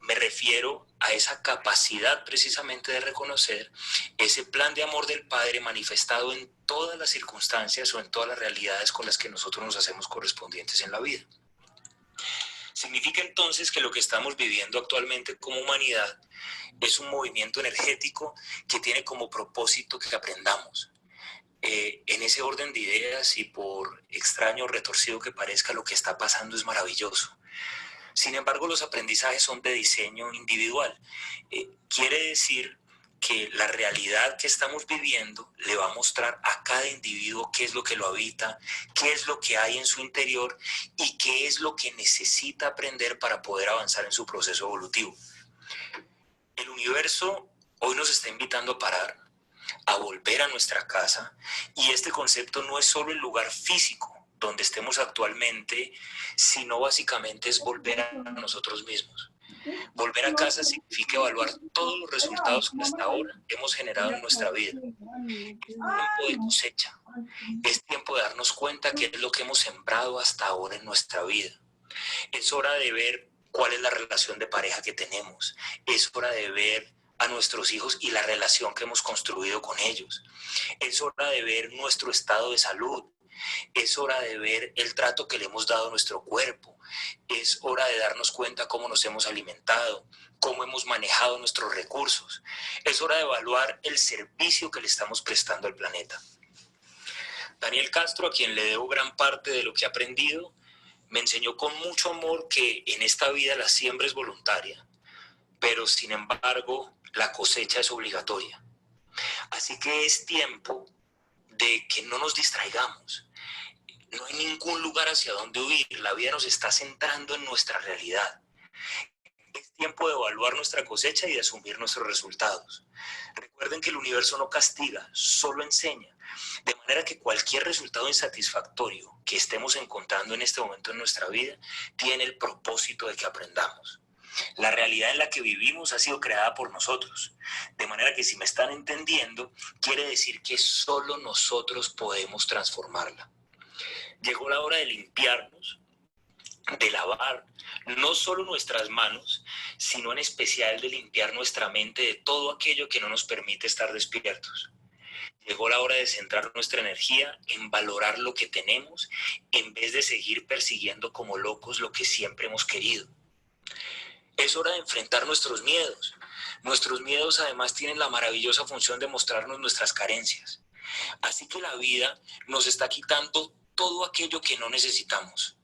me refiero a esa capacidad precisamente de reconocer ese plan de amor del Padre manifestado en todas las circunstancias o en todas las realidades con las que nosotros nos hacemos correspondientes en la vida. Significa entonces que lo que estamos viviendo actualmente como humanidad es un movimiento energético que tiene como propósito que aprendamos. En ese orden de ideas, y por extraño o retorcido que parezca, lo que está pasando es maravilloso. Sin embargo, los aprendizajes son de diseño individual. Quiere decir que la realidad que estamos viviendo le va a mostrar a cada individuo qué es lo que lo habita, qué es lo que hay en su interior y qué es lo que necesita aprender para poder avanzar en su proceso evolutivo. El universo hoy nos está invitando a parar, a volver a nuestra casa, y este concepto no es solo el lugar físico donde estemos actualmente, sino básicamente es volver a nosotros mismos. Volver a casa significa evaluar todos los resultados que hasta ahora hemos generado en nuestra vida. Es tiempo de cosecha, es tiempo de darnos cuenta qué es lo que hemos sembrado hasta ahora en nuestra vida. Es hora de ver cuál es la relación de pareja que tenemos, es hora de ver a nuestros hijos y la relación que hemos construido con ellos. Es hora de ver nuestro estado de salud. Es hora de ver el trato que le hemos dado a nuestro cuerpo. Es hora de darnos cuenta cómo nos hemos alimentado, cómo hemos manejado nuestros recursos. Es hora de evaluar el servicio que le estamos prestando al planeta. Daniel Castro, a quien le debo gran parte de lo que he aprendido, me enseñó con mucho amor que en esta vida la siembra es voluntaria, pero sin embargo la cosecha es obligatoria. Así que es tiempo de que no nos distraigamos. No hay ningún lugar hacia donde huir. La vida nos está centrando en nuestra realidad. Es tiempo de evaluar nuestra cosecha y de asumir nuestros resultados. Recuerden que el universo no castiga, solo enseña. De manera que cualquier resultado insatisfactorio que estemos encontrando en este momento en nuestra vida tiene el propósito de que aprendamos. La realidad en la que vivimos ha sido creada por nosotros. De manera que si me están entendiendo, quiere decir que solo nosotros podemos transformarla. Llegó la hora de limpiarnos, de lavar no solo nuestras manos, sino en especial de limpiar nuestra mente de todo aquello que no nos permite estar despiertos. Llegó la hora de centrar nuestra energía en valorar lo que tenemos en vez de seguir persiguiendo como locos lo que siempre hemos querido. Es hora de enfrentar nuestros miedos. Nuestros miedos además tienen la maravillosa función de mostrarnos nuestras carencias. Así que la vida nos está quitando todo aquello que no necesitamos.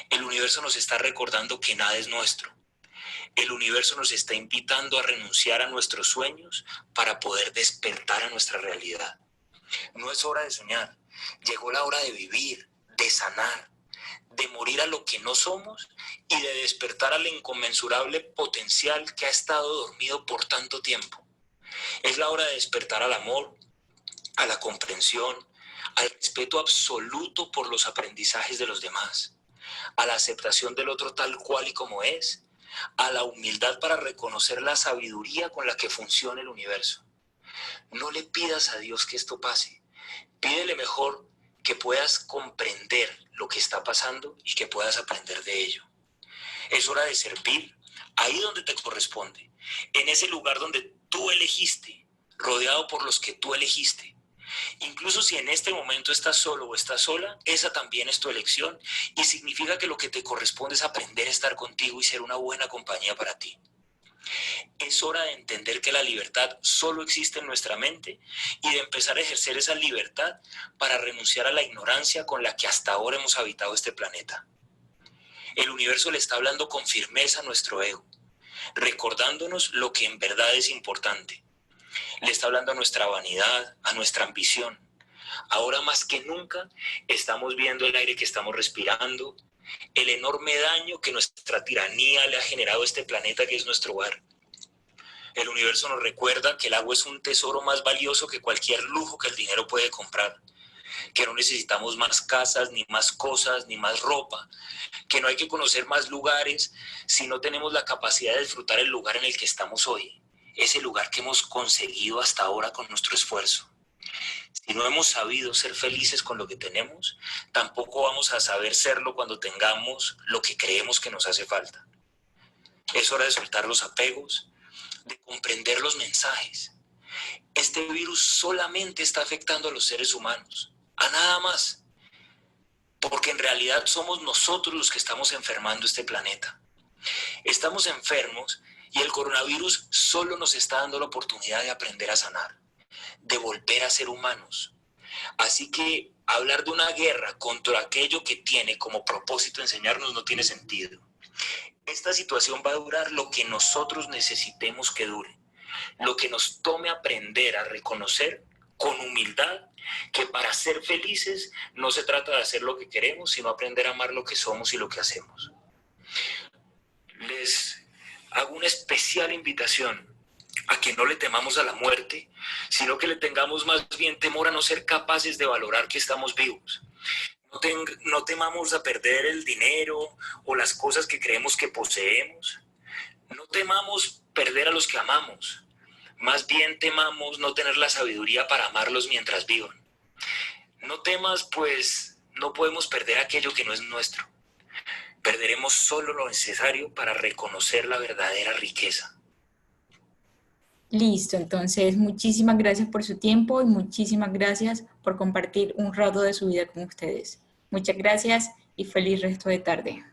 El universo nos está recordando que nada es nuestro. El universo nos está invitando a renunciar a nuestros sueños para poder despertar a nuestra realidad. No es hora de soñar. Llegó la hora de vivir, de sanar, de morir a lo que no somos y de despertar al inconmensurable potencial que ha estado dormido por tanto tiempo. Es la hora de despertar al amor, a la comprensión, al respeto absoluto por los aprendizajes de los demás, a la aceptación del otro tal cual y como es, a la humildad para reconocer la sabiduría con la que funciona el universo. No le pidas a Dios que esto pase. Pídele mejor que puedas comprender lo que está pasando y que puedas aprender de ello. Es hora de servir ahí donde te corresponde, en ese lugar donde tú elegiste, rodeado por los que tú elegiste. Incluso si en este momento estás solo o estás sola, esa también es tu elección y significa que lo que te corresponde es aprender a estar contigo y ser una buena compañía para ti. Es hora de entender que la libertad solo existe en nuestra mente y de empezar a ejercer esa libertad para renunciar a la ignorancia con la que hasta ahora hemos habitado este planeta. El universo le está hablando con firmeza a nuestro ego, recordándonos lo que en verdad es importante. Le está hablando a nuestra vanidad, a nuestra ambición. Ahora más que nunca estamos viendo el aire que estamos respirando, el enorme daño que nuestra tiranía le ha generado a este planeta que es nuestro hogar. El universo nos recuerda que el agua es un tesoro más valioso que cualquier lujo que el dinero puede comprar, que no necesitamos más casas, ni más cosas, ni más ropa, que no hay que conocer más lugares si no tenemos la capacidad de disfrutar el lugar en el que estamos hoy, ese lugar que hemos conseguido hasta ahora con nuestro esfuerzo. Si no hemos sabido ser felices con lo que tenemos, tampoco vamos a saber serlo cuando tengamos lo que creemos que nos hace falta. Es hora de soltar los apegos, de comprender los mensajes. Este virus solamente está afectando a los seres humanos, a nada más, porque en realidad somos nosotros los que estamos enfermando este planeta. Estamos enfermos y el coronavirus solo nos está dando la oportunidad de aprender a sanar, de volver a ser humanos. Así que hablar de una guerra contra aquello que tiene como propósito enseñarnos no tiene sentido. Esta situación va a durar lo que nosotros necesitemos que dure, lo que nos tome aprender a reconocer con humildad que para ser felices no se trata de hacer lo que queremos, sino aprender a amar lo que somos y lo que hacemos. Les hago una especial invitación a que no le temamos a la muerte, sino que le tengamos más bien temor a no ser capaces de valorar que estamos vivos. No temamos a perder el dinero o las cosas que creemos que poseemos. No temamos perder a los que amamos. Más bien temamos no tener la sabiduría para amarlos mientras vivan. No temas, pues no podemos perder aquello que no es nuestro. Perderemos solo lo necesario para reconocer la verdadera riqueza. Listo, entonces muchísimas gracias por su tiempo y muchísimas gracias por compartir un rato de su vida con ustedes. Muchas gracias y feliz resto de tarde.